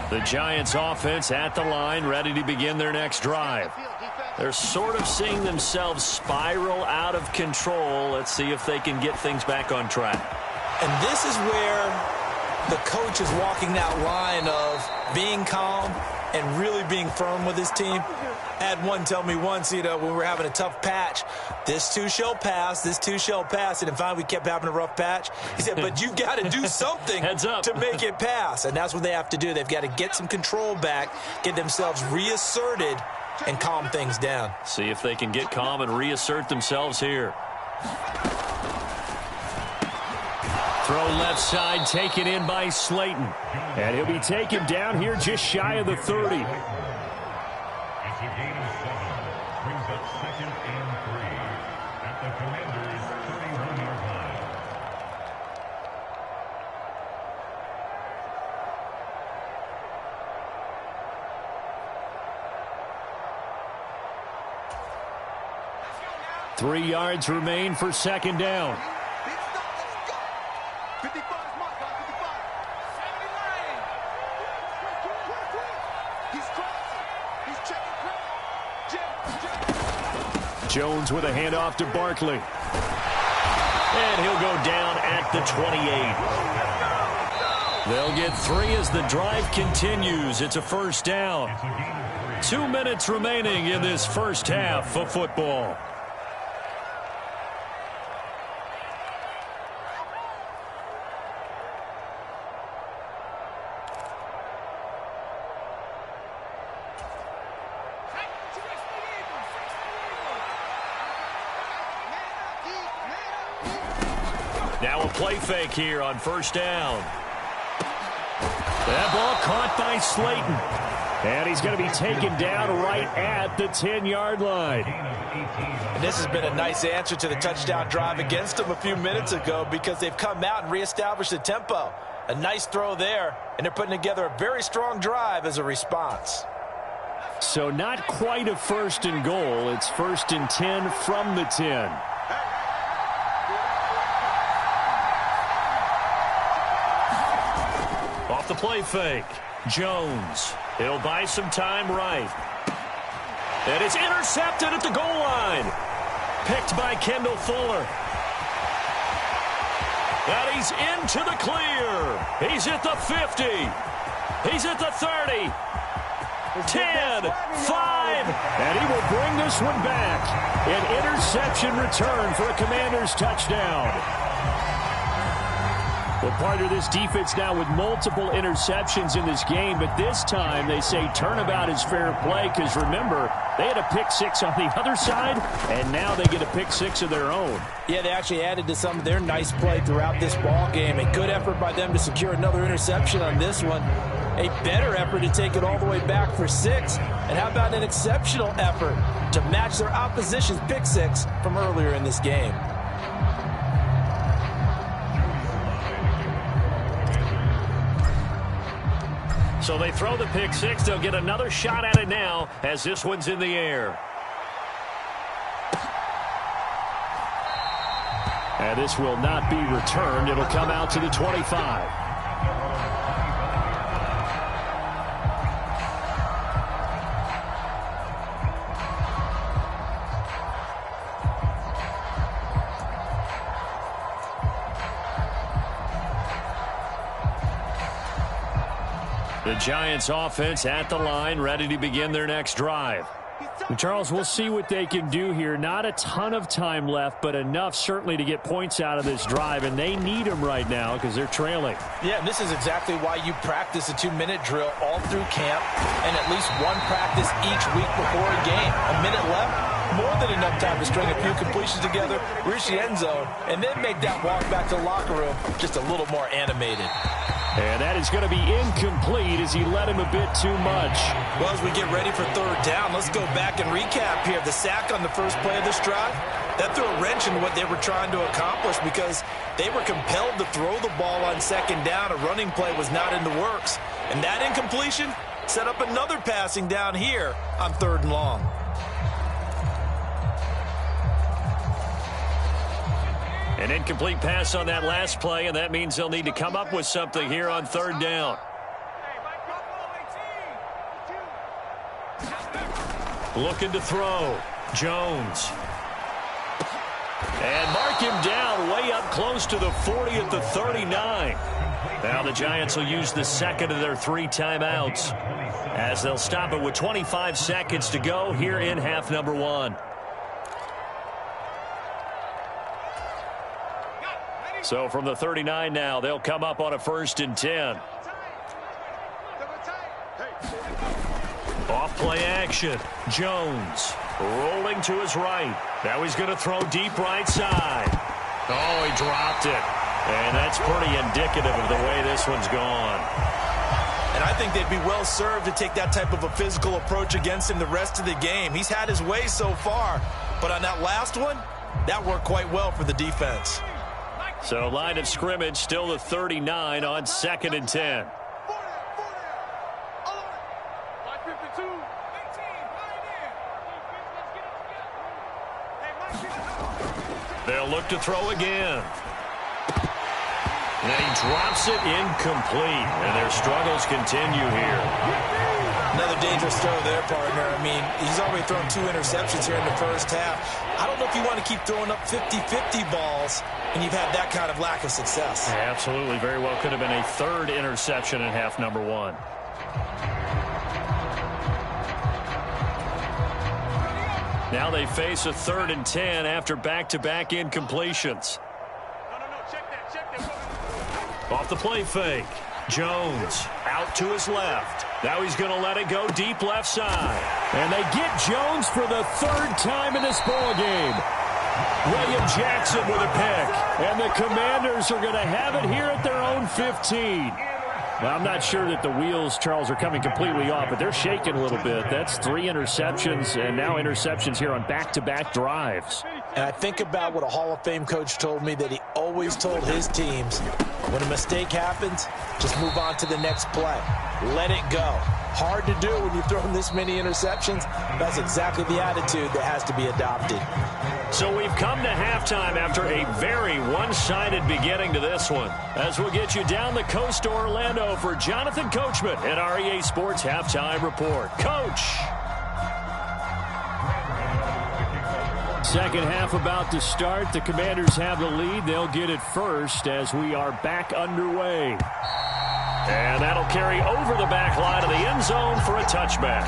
The Giants offense at the line, ready to begin their next drive. They're sort of seeing themselves spiral out of control. Let's see if they can get things back on track. And this is where the coach is walking that line of being calm and really being firm with his team. I had one tell me once, when we were having a tough patch, this too shall pass, this too shall pass. And finally we kept having a rough patch. He said, but you've got to do something to make it pass. And that's what they have to do. They've got to get some control back, get themselves reasserted, and calm things down. See if they can get calm and reassert themselves here. Throw left side, taken in by Slayton. And he'll be taken down here just shy of the 30. It's a gain of 7. Brings up 2nd and 3 at the Commanders' 31-yard line. Three yards remain for 2nd down. 55 is my guy, 55. He's crossing. He's checking. Jones with a handoff to Barkley. And he'll go down at the 28. They'll get 3 as the drive continues. It's a first down. 2 minutes remaining in this first half of football. Now a play fake here on first down. That ball caught by Slayton. And he's going to be taken down right at the 10-yard line. And this has been a nice answer to the touchdown drive against them a few minutes ago because they've come out and reestablished the tempo. A nice throw there, and they're putting together a very strong drive as a response. So not quite a 1st and goal. It's 1st and 10 from the 10. Off the play fake, Jones. He'll buy some time right. And it's intercepted at the goal line. Picked by Kendall Fuller. And he's into the clear. He's at the 50. He's at the 30. 10, 5. And he will bring this one back. An interception return for a Commanders touchdown. Well, part of this defense now with multiple interceptions in this game, but this time they say turnabout is fair play because, remember, they had a pick 6 on the other side, and now they get a pick 6 of their own. Yeah, they actually added to some of their nice play throughout this ball game. A good effort by them to secure another interception on this one. A better effort to take it all the way back for 6. And how about an exceptional effort to match their opposition's pick 6 from earlier in this game? So they throw the pick 6. They'll get another shot at it now as this one's in the air. And this will not be returned. It'll come out to the 25. The Giants offense at the line, ready to begin their next drive. And Charles, we'll see what they can do here. Not a ton of time left, but enough certainly to get points out of this drive, and they need them right now because they're trailing. Yeah, and this is exactly why you practice a 2-minute drill all through camp and at least one practice each week before a game. A minute left, more than enough time to string a few completions together, reach the end zone, and then make that walk back to the locker room just a little more animated. And that is going to be incomplete as he led him a bit too much. Well, as we get ready for 3rd down, let's go back and recap here. The sack on the first play of this drive, that threw a wrench in what they were trying to accomplish because they were compelled to throw the ball on 2nd down. A running play was not in the works. And that incompletion set up another passing down here on 3rd and long. An incomplete pass on that last play, and that means they'll need to come up with something here on 3rd down. Looking to throw. Jones. And mark him down way up close to the 40 at the 39. Now the Giants will use the 2nd of their 3 timeouts as they'll stop it with 25 seconds to go here in half number 1. So from the 39 now, they'll come up on a 1st and 10. Off play action. Jones rolling to his right. Now he's going to throw deep right side. Oh, he dropped it. And that's pretty indicative of the way this one's gone. And I think they'd be well served to take that type of a physical approach against him the rest of the game. He's had his way so far. But on that last one, that worked quite well for the defense. So line of scrimmage still the 39 on 2nd and 10. They'll look to throw again. And he drops it incomplete. And their struggles continue here. Another dangerous throw there, partner. I mean, he's already thrown 2 interceptions here in the first half. I don't know if you want to keep throwing up 50-50 balls and you've had that kind of lack of success. Yeah, absolutely. Very well could have been a 3rd interception in half number 1. Now they face a 3rd and 10 after back-to-back incompletions. Off the play fake. Jones out to his left. Now he's going to let it go deep left side. And they get Jones for the 3rd time in this ball game. William Jackson with a pick. And the Commanders are going to have it here at their own 15. Well, I'm not sure that the wheels, Charles, are coming completely off, but they're shaking a little bit. That's 3 interceptions, and now interceptions here on back-to-back drives. And I think about what a Hall of Fame coach told me, that he always told his teams, when a mistake happens, just move on to the next play. Let it go. Hard to do when you've thrown this many interceptions. That's exactly the attitude that has to be adopted. So we've come to halftime after a very one-sided beginning to this one. As we'll get you down the coast to Orlando for Jonathan Coachman at our EA Sports Halftime Report. Coach! Second half about to start. The Commanders have the lead. They'll get it first as we are back underway. And that'll carry over the back line of the end zone for a touchback.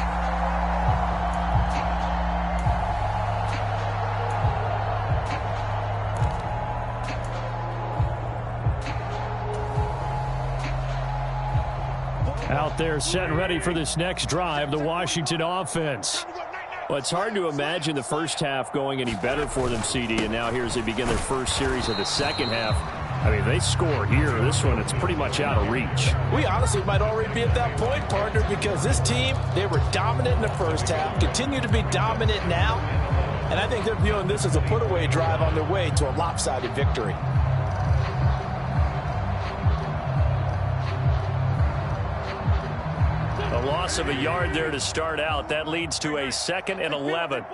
Out there set and ready for this next drive, the Washington offense. Well, it's hard to imagine the first half going any better for them, CD, and now here as they begin their first series of the second half. I mean, they score here. This one, it's pretty much out of reach. We honestly might already be at that point, partner, because this team, they were dominant in the first half, continue to be dominant now, and I think they're viewing this as a put-away drive on their way to a lopsided victory. A loss of a yard there to start out. That leads to a 2nd and 11.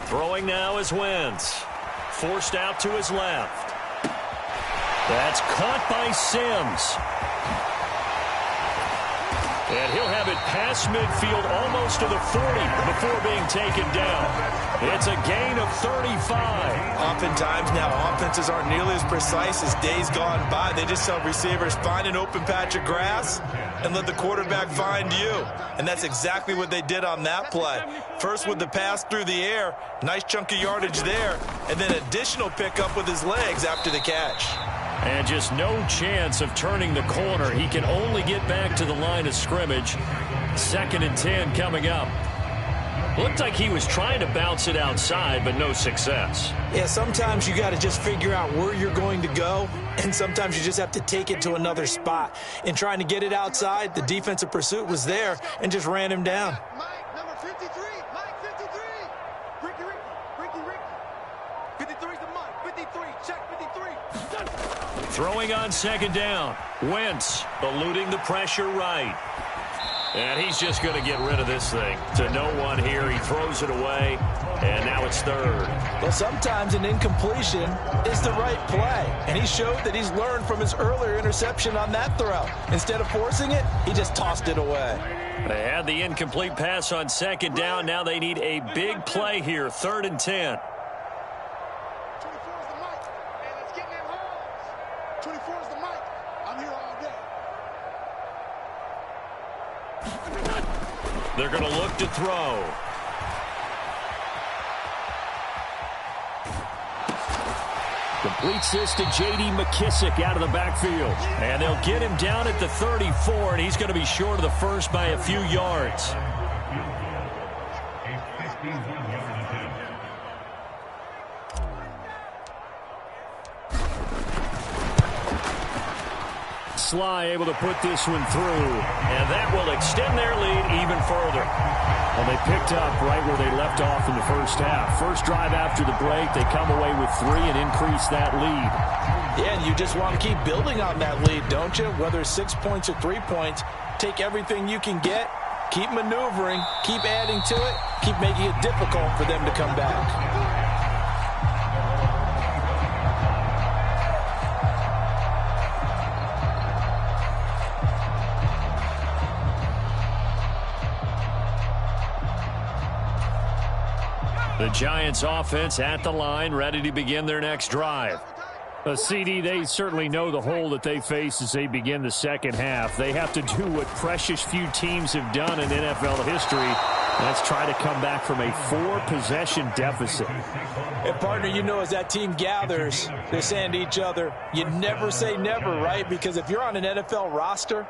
Throwing now is Wentz. Forced out to his left. That's caught by Sims. And he'll have it past midfield almost to the 40 before being taken down. It's a gain of 35. Oftentimes now offenses aren't nearly as precise as days gone by. They just tell receivers, find an open patch of grass and let the quarterback find you. And that's exactly what they did on that play. First with the pass through the air, nice chunk of yardage there, and then additional pickup with his legs after the catch. And just no chance of turning the corner. He can only get back to the line of scrimmage. 2nd and 10 coming up. Looked like he was trying to bounce it outside, but no success. Yeah, sometimes you got to just figure out where you're going to go, and sometimes you just have to take it to another spot. In trying to get it outside, the defensive pursuit was there and just ran him down. Mike, number 53. Mike, 53. Ricky. 53's the Mike. 53. Check 53. Throwing on 2nd down. Wentz eluding the pressure right. And he's just going to get rid of this thing. To no one here. He throws it away. And now it's 3rd. Well, sometimes an incompletion is the right play. And he showed that he's learned from his earlier interception on that throw. Instead of forcing it, he just tossed it away. They had the incomplete pass on 2nd down. Now they need a big play here. 3rd and 10. 24's the Mike. Hey, let's get in them holes. 24's the Mike. I'm here all day. They're going to look to throw. Completes this to J.D. McKissick out of the backfield. And they'll get him down at the 34, and he's going to be short of the first by a few yards. Sly able to put this one through, and that will extend their lead even further. Well, they picked up right where they left off in the first half. First drive after the break, they come away with 3 and increase that lead. Yeah, and you just want to keep building on that lead, don't you? Whether it's 6 points or 3 points, take everything you can get, keep maneuvering, keep adding to it, keep making it difficult for them to come back. The The Giants offense at the line, ready to begin their next drive. CD, they certainly know the hole that they face as they begin the second half. They have to do what precious few teams have done in NFL history. Let's try to come back from a 4-possession deficit. And partner, you know, as that team gathers, they're saying to each other, you never say never, right? Because if you're on an NFL roster,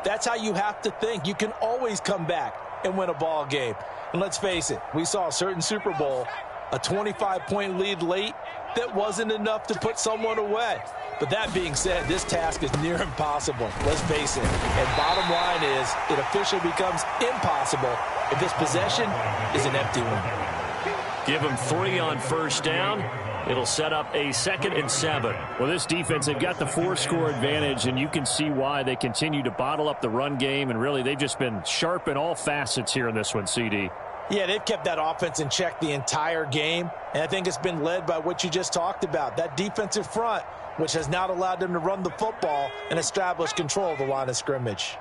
that's how you have to think. You can always come back and win a ball game. And let's face it, we saw a certain Super Bowl, a 25-point lead late, that wasn't enough to put someone away. But that being said, this task is near impossible. Let's face it. And bottom line is, it officially becomes impossible if this possession is an empty one. Give them 3 on first down. It'll set up a 2nd and 7. Well, this defense, they've got the 4-score advantage, and you can see why they continue to bottle up the run game, and really they've just been sharp in all facets here in this one, CD. Yeah, they've kept that offense in check the entire game, and I think it's been led by what you just talked about, that defensive front, which has not allowed them to run the football and establish control of the line of scrimmage.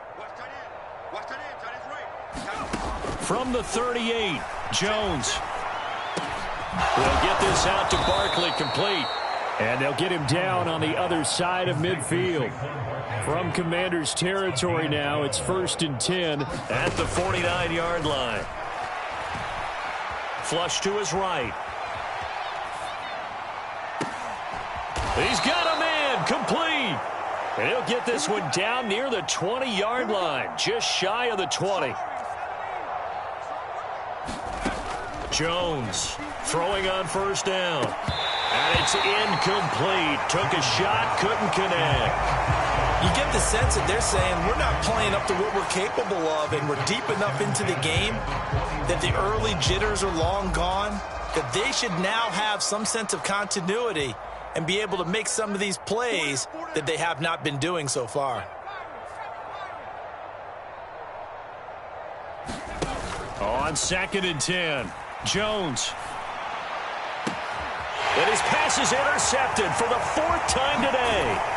From the 38, Jones will get this out to Barkley, complete. And they'll get him down on the other side of midfield. From Commanders territory now, it's 1st and 10 at the 49-yard line. Flush to his right. He's got a man, complete. And he'll get this one down near the 20-yard line, just shy of the 20. Jones throwing on first down. And it's incomplete. Took a shot, couldn't connect. You get the sense that they're saying we're not playing up to what we're capable of, and we're deep enough into the game that the early jitters are long gone, that they should now have some sense of continuity and be able to make some of these plays that they have not been doing so far. On 2nd and 10, Jones. And his pass is intercepted for the 4th time today.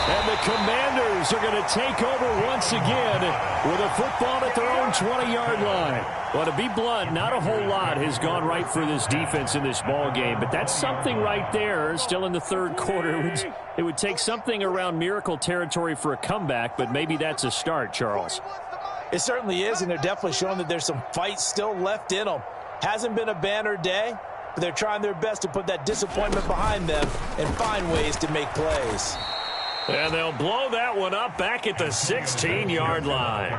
And the Commanders are going to take over once again with a football at their own 20-yard line. Well, to be blunt, not a whole lot has gone right for this defense in this ball game, but that's something right there. Still in the 3rd quarter. It would take something around miracle territory for a comeback, but maybe that's a start, Charles. It certainly is, and they're definitely showing that there's some fight still left in them. Hasn't been a banner day, but they're trying their best to put that disappointment behind them and find ways to make plays. And they'll blow that one up back at the 16-yard line.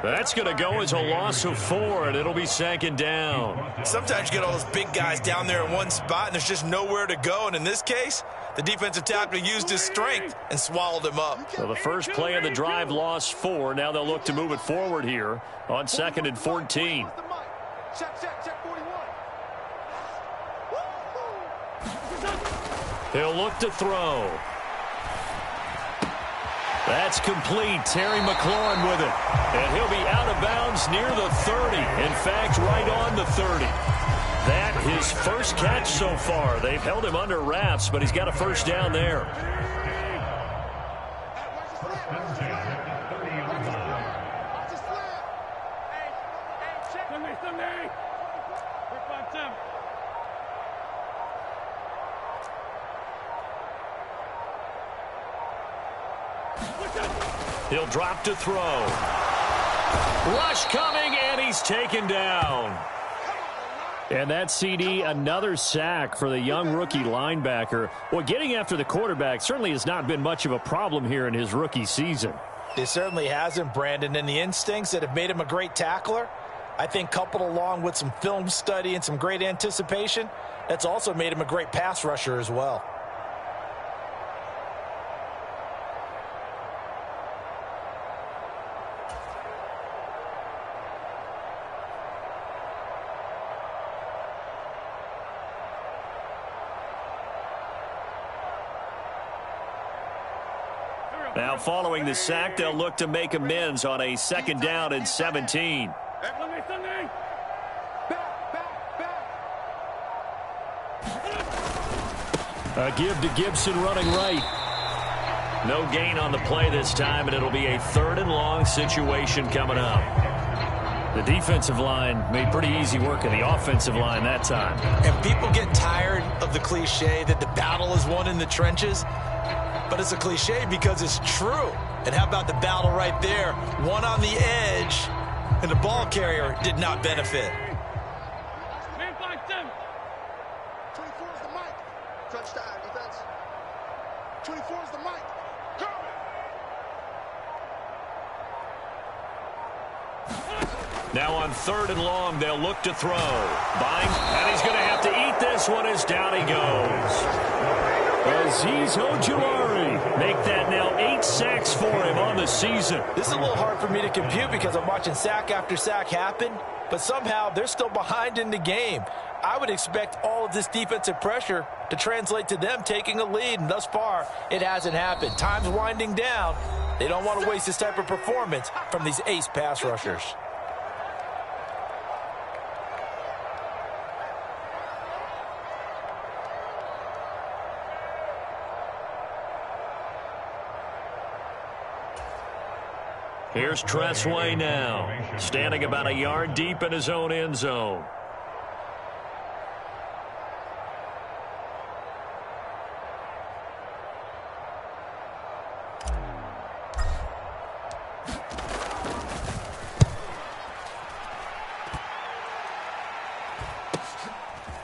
That's going to go as a loss of 4, and it'll be 2nd down. Sometimes you get all those big guys down there in one spot, and there's just nowhere to go. And in this case, the defensive tackle used his strength and swallowed him up. So the first play of the drive lost 4. Now they'll look to move it forward here on 2nd and 14. They'll look to throw. That's complete. Terry McLaurin with it. And he'll be out of bounds near the 30. In fact, right on the 30. That his first catch so far. They've held him under wraps, but he's got a first down there. He'll drop to throw. Rush coming, and he's taken down. And that CD, another sack for the young rookie linebacker. Well, getting after the quarterback certainly has not been much of a problem here in his rookie season. It certainly hasn't, Brandon. And the instincts that have made him a great tackler, I think coupled along with some film study and some great anticipation, that's also made him a great pass rusher as well. Now following the sack, they'll look to make amends on a 2nd down and 17. A give to Gibson running right. No gain on the play this time, and it'll be a 3rd and long situation coming up. The defensive line made pretty easy work of the offensive line that time. And people get tired of the cliche that the battle is won in the trenches, but it's a cliche because it's true. And how about the battle right there? One on the edge, and the ball carrier did not benefit. Man, 5-7. 24 is the mic. Crunch time, defense. 24 is the mic. Coming. Now on 3rd and long, they'll look to throw. Buying, and he's going to have to eat this one as down he goes. Azeez Ojulari make that now 8 sacks for him on the season. This is a little hard for me to compute because I'm watching sack after sack happen, but somehow they're still behind in the game. I would expect all of this defensive pressure to translate to them taking a lead, and thus far, it hasn't happened. Time's winding down. They don't want to waste this type of performance from these ace pass rushers. Here's Tressway now, standing about a yard deep in his own end zone.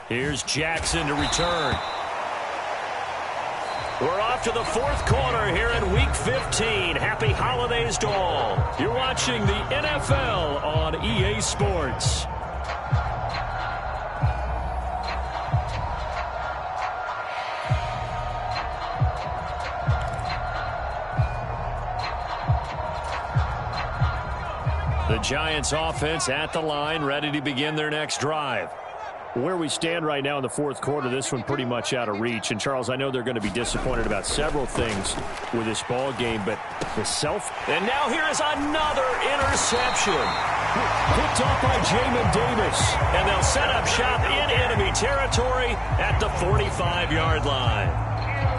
Here's Jackson to return. We're off to the 4th quarter here in Week 15. Happy holidays to all. You're watching the NFL on EA Sports. The Giants offense at the line, ready to begin their next drive. Where we stand right now in the 4th quarter, this one pretty much out of reach. And, Charles, I know they're going to be disappointed about several things with this ball game, but the And now here is another interception. Picked off by Jamin Davis. And they'll set up shop in enemy territory at the 45-yard line.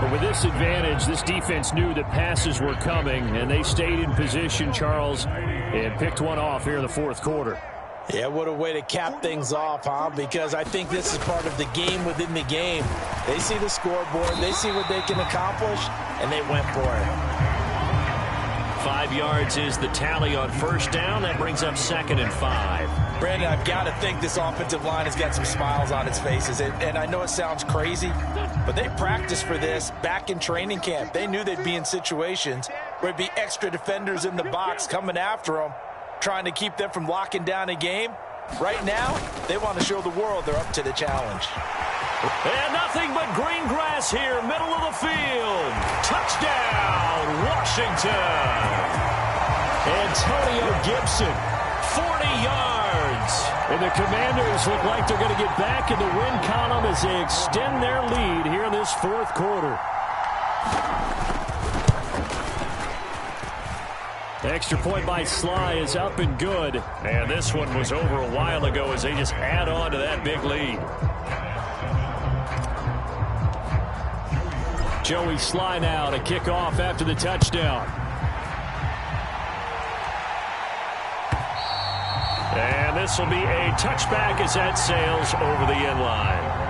But with this advantage, this defense knew that passes were coming, and they stayed in position, Charles, and picked one off here in the 4th quarter. Yeah, what a way to cap things off, huh? Because I think this is part of the game within the game. They see the scoreboard, they see what they can accomplish, and they went for it. 5 yards is the tally on 1st down. That brings up 2nd and 5. Brandon, I've got to think this offensive line has got some smiles on its faces. And I know it sounds crazy, but they practiced for this back in training camp. They knew they'd be in situations where there'd be extra defenders in the box coming after them, trying to keep them from locking down a game. Right now, they want to show the world they're up to the challenge. And nothing but green grass here, middle of the field. Touchdown, Washington. Antonio Gibson, 40 yards. And the Commanders look like they're going to get back in the win column as they extend their lead here in this 4th quarter. Extra point by Sly is up and good. And this one was over a while ago as they just add on to that big lead. Joey Sly now to kick off after the touchdown. And this will be a touchback as that sails over the end line.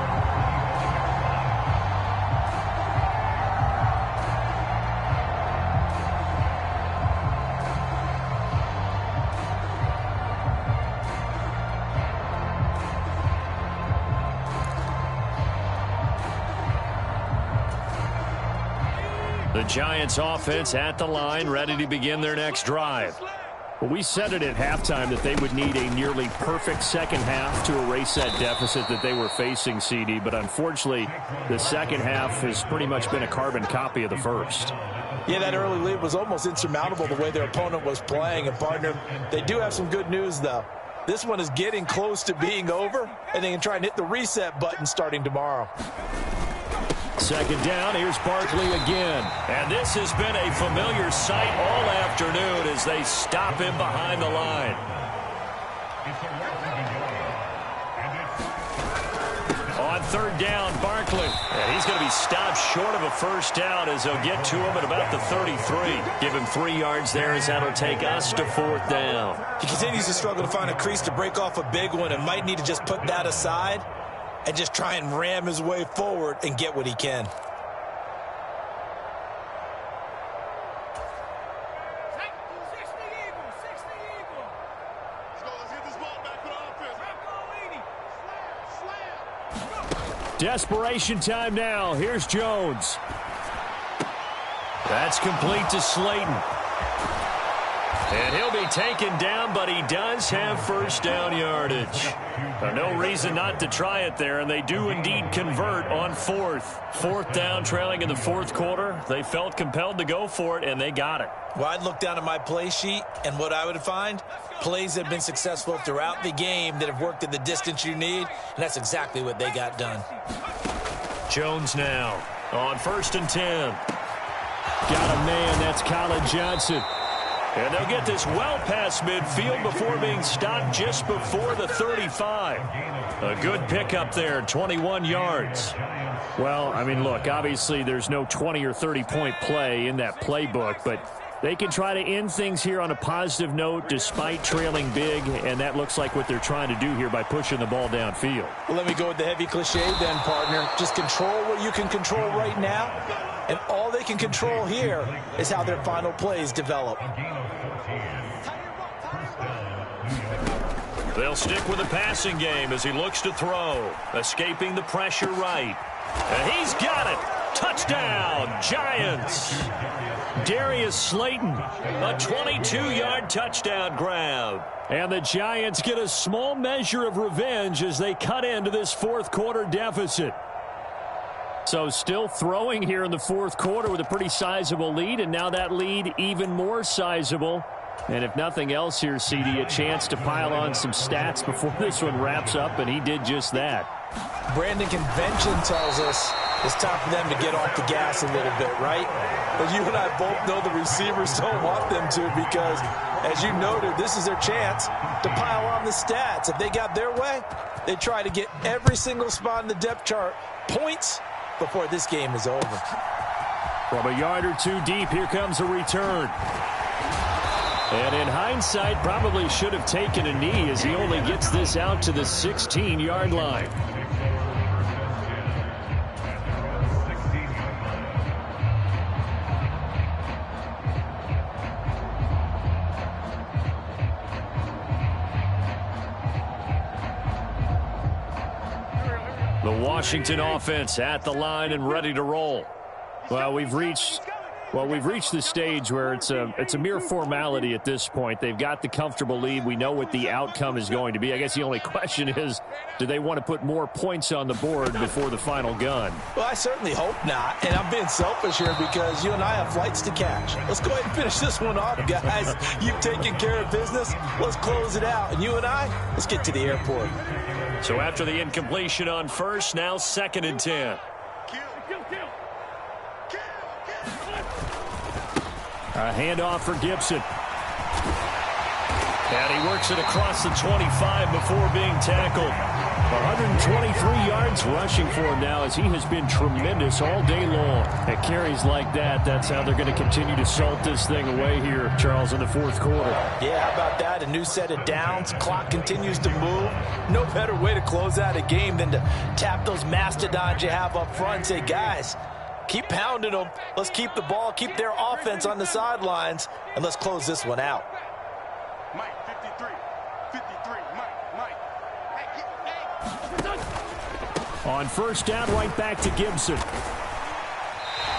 The Giants offense at the line, ready to begin their next drive. Well, we said it at halftime that they would need a nearly perfect second half to erase that deficit that they were facing, CD. But unfortunately, the second half has pretty much been a carbon copy of the first. Yeah, that early lead was almost insurmountable the way their opponent was playing. And, partner, they do have some good news, though. This one is getting close to being over, and they can try and hit the reset button starting tomorrow. Second down, here's Barkley again. And this has been a familiar sight all afternoon as they stop him behind the line. On third down, Barkley. And he's going to be stopped short of a first down as they'll get to him at about the 33. Give him 3 yards there as that'll take us to fourth down. He continues to struggle to find a crease to break off a big one and might need to just put that aside and just try and ram his way forward and get what he can. Desperation time now. Here's Jones. That's complete to Slayton. And he'll be taken down, but he does have first down yardage. No reason not to try it there, and they do indeed convert on fourth. Fourth down, trailing in the fourth quarter. They felt compelled to go for it, and they got it. Well, I'd look down at my play sheet, and what I would find, plays that have been successful throughout the game that have worked at the distance you need, and that's exactly what they got done. Jones now on 1st and 10. Got a man, that's Colin Johnson. And they'll get this well past midfield before being stopped just before the 35. A good pickup there, 21 yards. Well, I mean, look, obviously there's no 20 or 30-point play in that playbook, but they can try to end things here on a positive note despite trailing big, and that looks like what they're trying to do here by pushing the ball downfield. Well, let me go with the heavy cliche then, partner. Just control what you can control right now, and all they can control here is how their final plays develop. They'll stick with the passing game as he looks to throw, escaping the pressure right. And he's got it. Touchdown, Giants. Darius Slayton, a 22-yard touchdown grab. And the Giants get a small measure of revenge as they cut into this fourth quarter deficit. So still throwing here in the fourth quarter with a pretty sizable lead, and now that lead even more sizable. And if nothing else here, CD, a chance to pile on some stats before this one wraps up, and he did just that. Brandon, convention tells us it's time for them to get off the gas a little bit, right? But you and I both know the receivers don't want them to because, as you noted, this is their chance to pile on the stats. If they got their way, they try to get every single spot in the depth chart points before this game is over. From a yard or two deep, here comes a return. And in hindsight, probably should have taken a knee as he only gets this out to the 16-yard line. The Washington offense at the line and ready to roll. Well, we've reached the stage where it's a mere formality at this point. They've got the comfortable lead. We know what the outcome is going to be. I guess the only question is, do they want to put more points on the board before the final gun? Well, I certainly hope not. And I'm being selfish here because you and I have flights to catch. Let's go ahead and finish this one off, guys. You've taken care of business. Let's close it out. And you and I, let's get to the airport. So after the incompletion on first, now 2nd and 10. A handoff for Gibson. And he works it across the 25 before being tackled. 123 yards rushing for him now as he has been tremendous all day long. At carries like that, that's how they're going to continue to salt this thing away here, Charles, in the fourth quarter. Yeah, how about that? A new set of downs. Clock continues to move. No better way to close out a game than to tap those mastodons you have up front and say, guys, keep pounding them. Let's keep the ball, keep their offense on the sidelines, and let's close this one out. Mike, 53, Mike. On first down, right back to Gibson.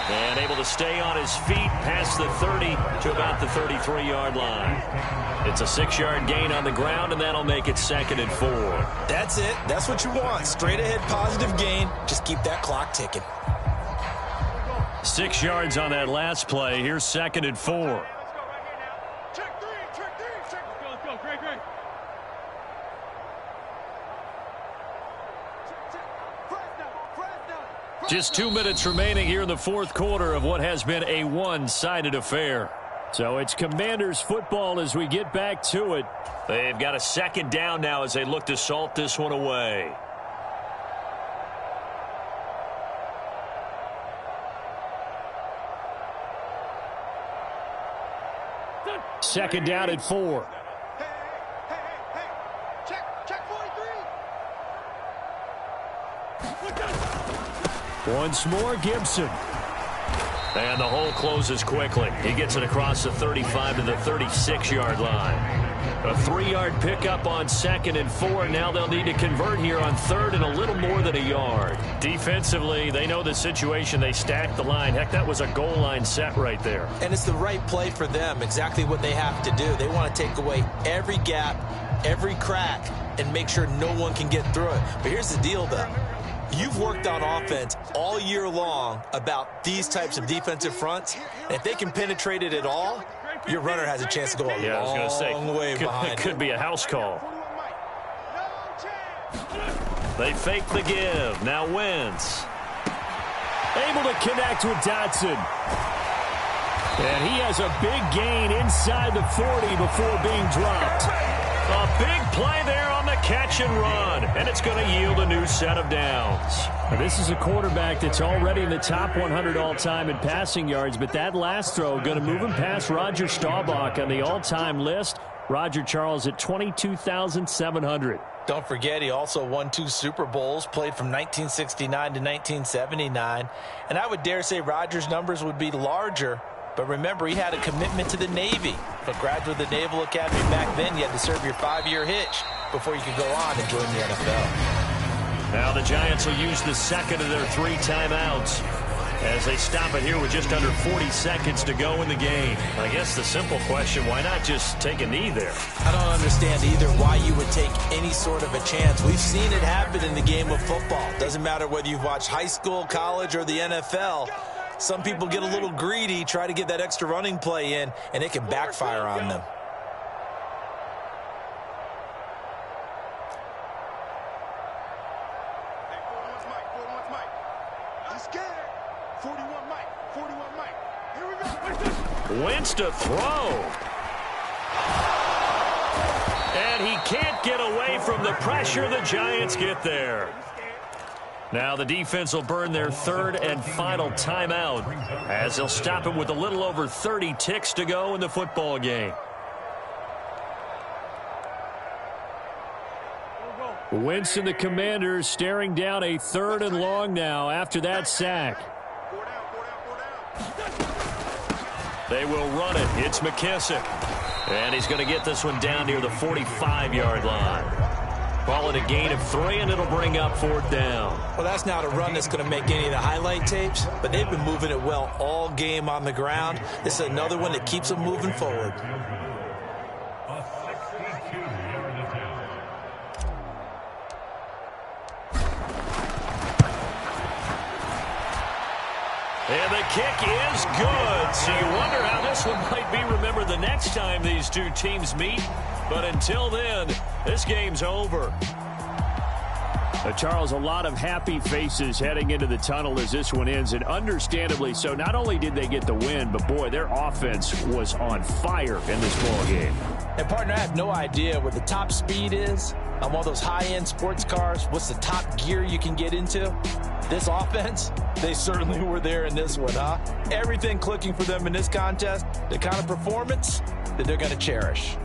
And able to stay on his feet past the 30 to about the 33-yard line. It's a 6-yard gain on the ground, and that'll make it 2nd and 4. That's it. That's what you want. Straight ahead, positive gain. Just keep that clock ticking. 6 yards on that last play. Here's 2nd and 4. Just 2 minutes remaining here in the fourth quarter of what has been a one-sided affair. So it's Commanders football as we get back to it. They've got a 2nd down now as they look to salt this one away. Second down at 4. Check 43. Once more, Gibson. And the hole closes quickly. He gets it across the 35 to the 36-yard line. A 3-yard pickup on 2nd and 4. Now they'll need to convert here on 3rd and a little more than a yard. Defensively, they know the situation. They stacked the line. Heck, that was a goal line set right there. And it's the right play for them, exactly what they have to do. They want to take away every gap, every crack, and make sure no one can get through it. But here's the deal, though. You've worked on offense all year long about these types of defensive fronts. And if they can penetrate it at all, your runner has a chance to go a long way behind. It could be a house call. They fake the give. Now Wentz. Able to connect with Dotson. And he has a big gain inside the 40 before being dropped. A big play there on the catch and run. And it's going to yield a new set of downs. Now, this is a quarterback that's already in the top 100 all-time in passing yards, but that last throw going to move him past Roger Staubach on the all-time list. Roger Charles at 22,700. Don't forget, he also won 2 Super Bowls, played from 1969 to 1979. And I would dare say Roger's numbers would be larger. But remember, he had a commitment to the Navy. For a graduate of the Naval Academy back then, you had to serve your 5-year hitch before you could go on and join the NFL. Now the Giants will use the second of their 3 timeouts as they stop it here with just under 40 seconds to go in the game. I guess the simple question, why not just take a knee there? I don't understand either why you would take any sort of a chance. We've seen it happen in the game of football. Doesn't matter whether you've watched high school, college, or the NFL. Some people get a little greedy, try to get that extra running play in, and it can backfire on them. Wentz to throw. And he can't get away from the pressure. The Giants get there. Now the defense will burn their 3rd and final timeout as they'll stop it with a little over 30 ticks to go in the football game. Wentz and the Commanders staring down a 3rd and long now after that sack. They will run it. It's McKissick. And he's going to get this one down near the 45-yard line. Call it a gain of 3, and it'll bring up 4th down. Well, that's not a run that's going to make any of the highlight tapes, but they've been moving it well all game on the ground. This is another one that keeps them moving forward. And the kick is good. So you wonder how this one might be remembered the next time these two teams meet. But until then, this game's over. Charles, a lot of happy faces heading into the tunnel as this one ends, and understandably so. Not only did they get the win, but boy, their offense was on fire in this ball game. And partner, I have no idea what the top speed is on one of those high-end sports cars. What's the top gear you can get into? This offense, they certainly were there in this one, huh? Everything clicking for them in this contest, the kind of performance that they're going to cherish.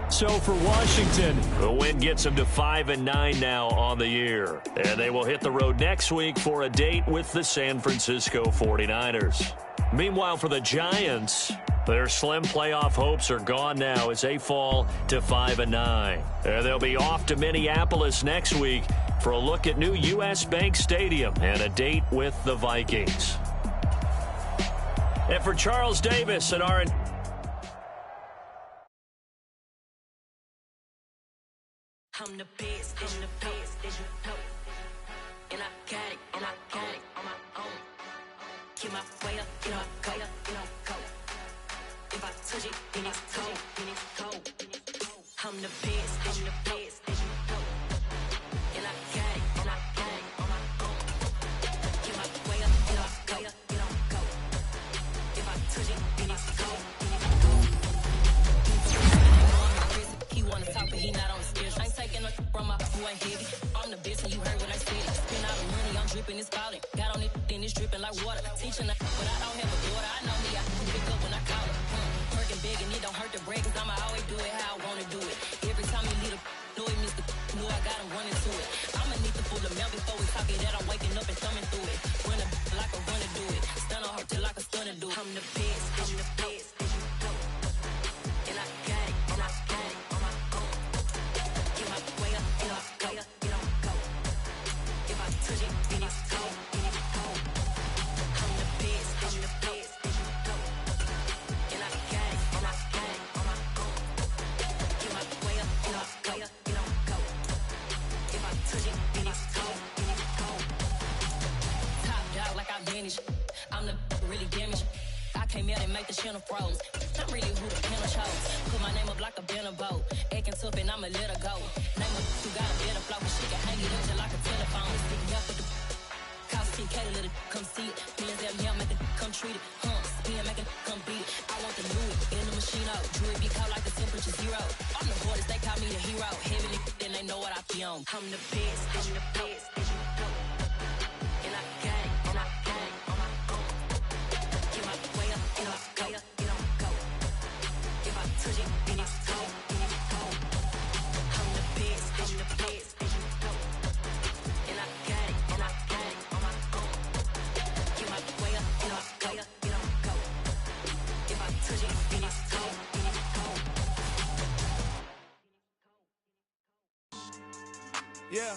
So for Washington, the win gets them to 5-9 now on the year. And they will hit the road next week for a date with the San Francisco 49ers. Meanwhile, for the Giants, their slim playoff hopes are gone now as they fall to 5-9. And they'll be off to Minneapolis next week for a look at new U.S. Bank Stadium and a date with the Vikings. And for Charles Davis and our... I'm the best, and I got it, and I got it on my own. Keep my way up, you know I go, If I touch it, then it's cold, I'm the best, and I got it, and I got it on my own. Keep my way up, you know I go, If I touch it, then it's cold, He wanna talk, but he not on the schedule. I ain't taking no from my who ain't heavy. I'm the best, and you heard what I said. Spend all the money, I'm dripping, it's falling. Got on it, then it's dripping like water. Teaching, but I don't have a daughter. I know me, I pick up when I call it. begging, it don't hurt to brag, cause I'ma always do it how I wanna do it. Every time you leave a know it, Mr. Knew I got him running to it. I'ma need to pull the mail before we talk it that I'm waking up and thumbing through it. Run a like a runner do it. Stun on her till like a stunner do it. I'm the best, I'm the best. And I got it, and I got it on my own. Get my way up, get off, go, get on, go. If I touch it, then it's cold, then it's cold. I'm the best, I'm the best. And I got it, and I got it on my own. Get my way up, get off, go, get on, go. If I touch it, then it's cold, then it's cold. Top dog like I vanished. I'm the really damaged. I came out and make the channel froze. I'm really who the panel chose. Put my name up like a banner boat. Acting tough and I'ma let her go. Name her who got a better flow, but she can hang it up just like a telephone. Sticking up with the call CK to let it come see it. Millions them here make it come treat it. Spin make it come beat it. I want the new it in the machine out. Jewelry be called like the temperature zero. I'm the hardest, they call me the hero. Heavenly, then they know what I be on. I'm the best, I'm the best. And I got it, and I got it on my own. Get my way up, get off, go, get on, go. If I touch it, then it's cold, then it's cold. I'm the best, I'm the best. And I got it, and I got it on my own. Get my way up, get off, go, get on, go. If I touch it, then it's cold, then it's cold. Yeah.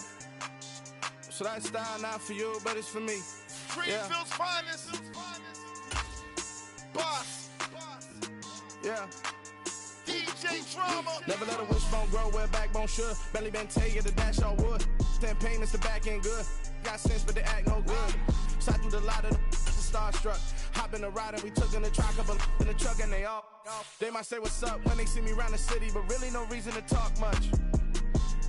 So that style not for you, but it's for me. Greenfield's finest. Boss. Yeah. DJ Drama. Never let a wishbone grow where backbone should. Belly been taking the dash all wood. 10 payments, the back end good. Got sense, but they act no good. Side through the lot of the starstruck. Hop in the ride and we took in the truck, couple in the truck and they all. They might say what's up when they see me around the city, but really no reason to talk much.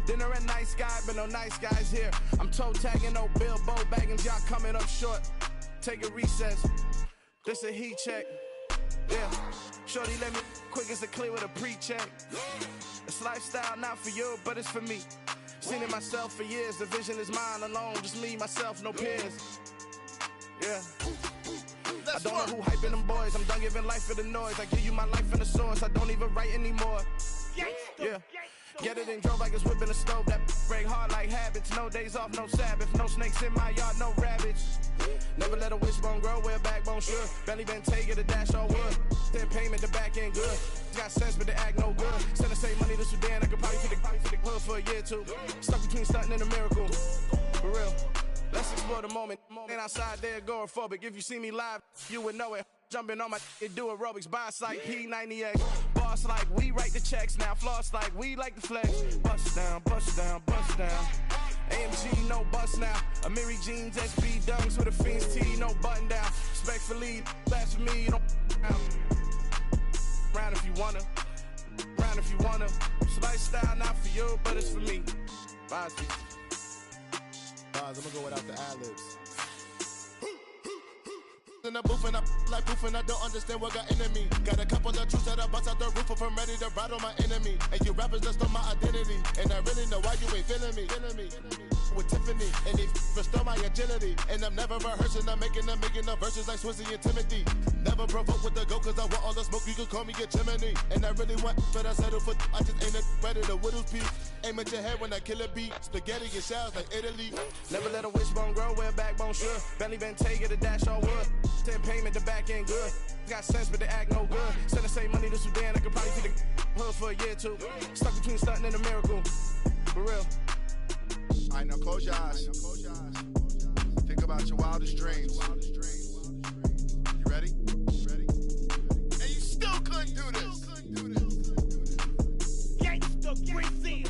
Dinner at nice guy, but no nice guys here. I'm toe tagging, no Bilbo Baggins, y'all coming up short. Take a recess. This a heat check. Yeah. Shorty let me quick as a clear with a pre-check. It's lifestyle not for you, but it's for me. Seen it myself for years. The vision is mine alone. Just me, myself, no peers. Yeah. I don't know who hyping them boys. I'm done giving life for the noise. I give you my life in the source. I don't even write anymore. Yeah. Get it and drove like it's whipping a stove. That break hard like habits. No days off, no Sabbath. No snakes in my yard, no rabbits. Never let a wishbone grow where backbone should. Belly been taking the dash all wood. 10 payment, the back end good. Got sense, but they act no good. Send the same money to Sudan. I could probably take the hood for a year or two. Stuck between stunting and a miracle. For real. Let's explore the moment. Ain't outside there agoraphobic. If you see me live, you would know it. Jumping on my do aerobics. Boss like P90X. Boss like we write the checks now. Floss like we like the flex. Bust down, bust down, bust down. AMG, no bust now. Amiri jeans, SB dunks with a Fiends T, no button down. Respectfully, that's for me, you don't round if you wanna. Round if you wanna. It's lifestyle not for you, but it's for me. Bye, I'm gonna go without the ad-libs. In the booth and I like proof and I don't understand what got into me. Got a couple of truths that I bust out the roof if I'm ready to rattle my enemy. And you rappers just stole my identity. And I really know why you ain't feeling me. With Tiffany, and they restore my agility. And I'm never rehearsing, I'm making up verses like Swizzy and Timothy. Never provoke with the go, cause I want all the smoke, you can call me a chimney. And I really want, but I settle for, I just ain't ready to whittle's peak. Aim at your head when I kill a beat. Spaghetti and shells like Italy. Never let a wishbone grow where backbone should. Belly been taking the dash all wood. 10 payment, the back end good. Got sense, but they act no good. Send the same money to Sudan, I could probably take the hood for a year or two. Stuck between stunting and a miracle. For real. Alright, now close your eyes. Think about your wildest dreams. You ready? And you still couldn't do this. Gangsta Brazil.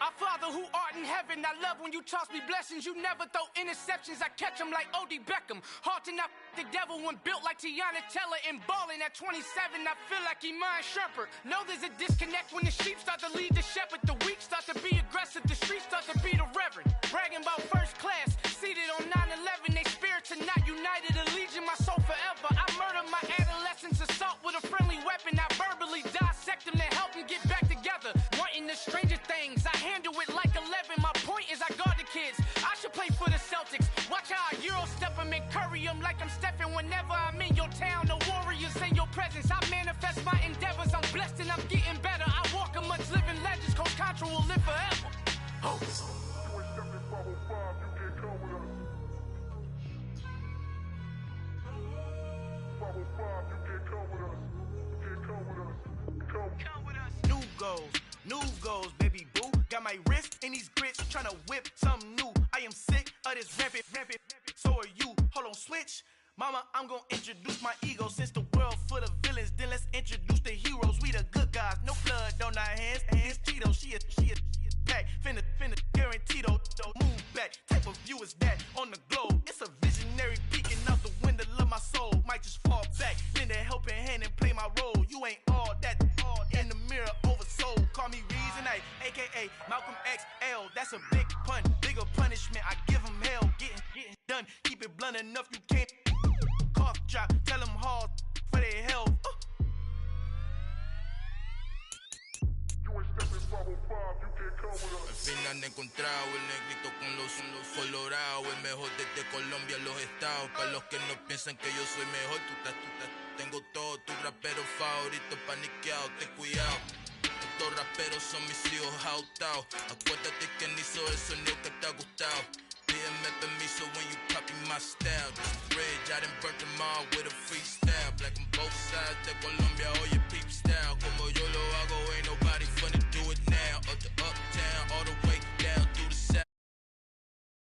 Our Father who art in heaven, I love when you toss me blessings. You never throw interceptions, I catch them like O.D. Beckham. Hard to not the devil when built like Tiana Teller and balling at 27, I feel like Iman Shumpert. Know there's a disconnect when the sheep start to lead the shepherd. The weak start to be aggressive, the streets start to be the reverend. Bragging about first class, seated on 9/11. They spirits are not united, a legion, my soul forever. I murder my adolescence, assault with a friendly weapon. I verbally dissect them to help them get back together. Wanting the stranger things, I handle it like 11 goals, baby boo. Got my wrist in these grits, tryna whip something new. I am sick of this rampant. So are you. Hold on, switch. Mama, I'm gonna introduce my ego. Since the world full of villains, then let's introduce the heroes. We the good guys, no blood on our hands. Hands Tito, she a pack. Finna guaranteed move back. Type of view is that on the globe? It's a visionary peeking out the window of my soul. Might just fall back, lend a helping hand and play my role. You ain't all that, all in the mirror oversold. Call me Reason A, aka Malcolm XL. That's a big pun, bigger punishment. I give him hell, getting done. Keep it blunt enough, you can't cough drop. Tell them hard for their health. Al fin han encontrado el negrito con los colorados, el mejor desde Colombia a los estados. Para los que no piensan que yo soy mejor, tengo todos tus raperos favoritos paniqueados, ten cuidado. Estos raperos son mis hijos adoptados. Acuérdate que ni hizo el sonido que te ha gustado. Pídeme permiso when you copy my style. Just bridge, I done burnt them all with a freestyle. Black on both sides de Colombia.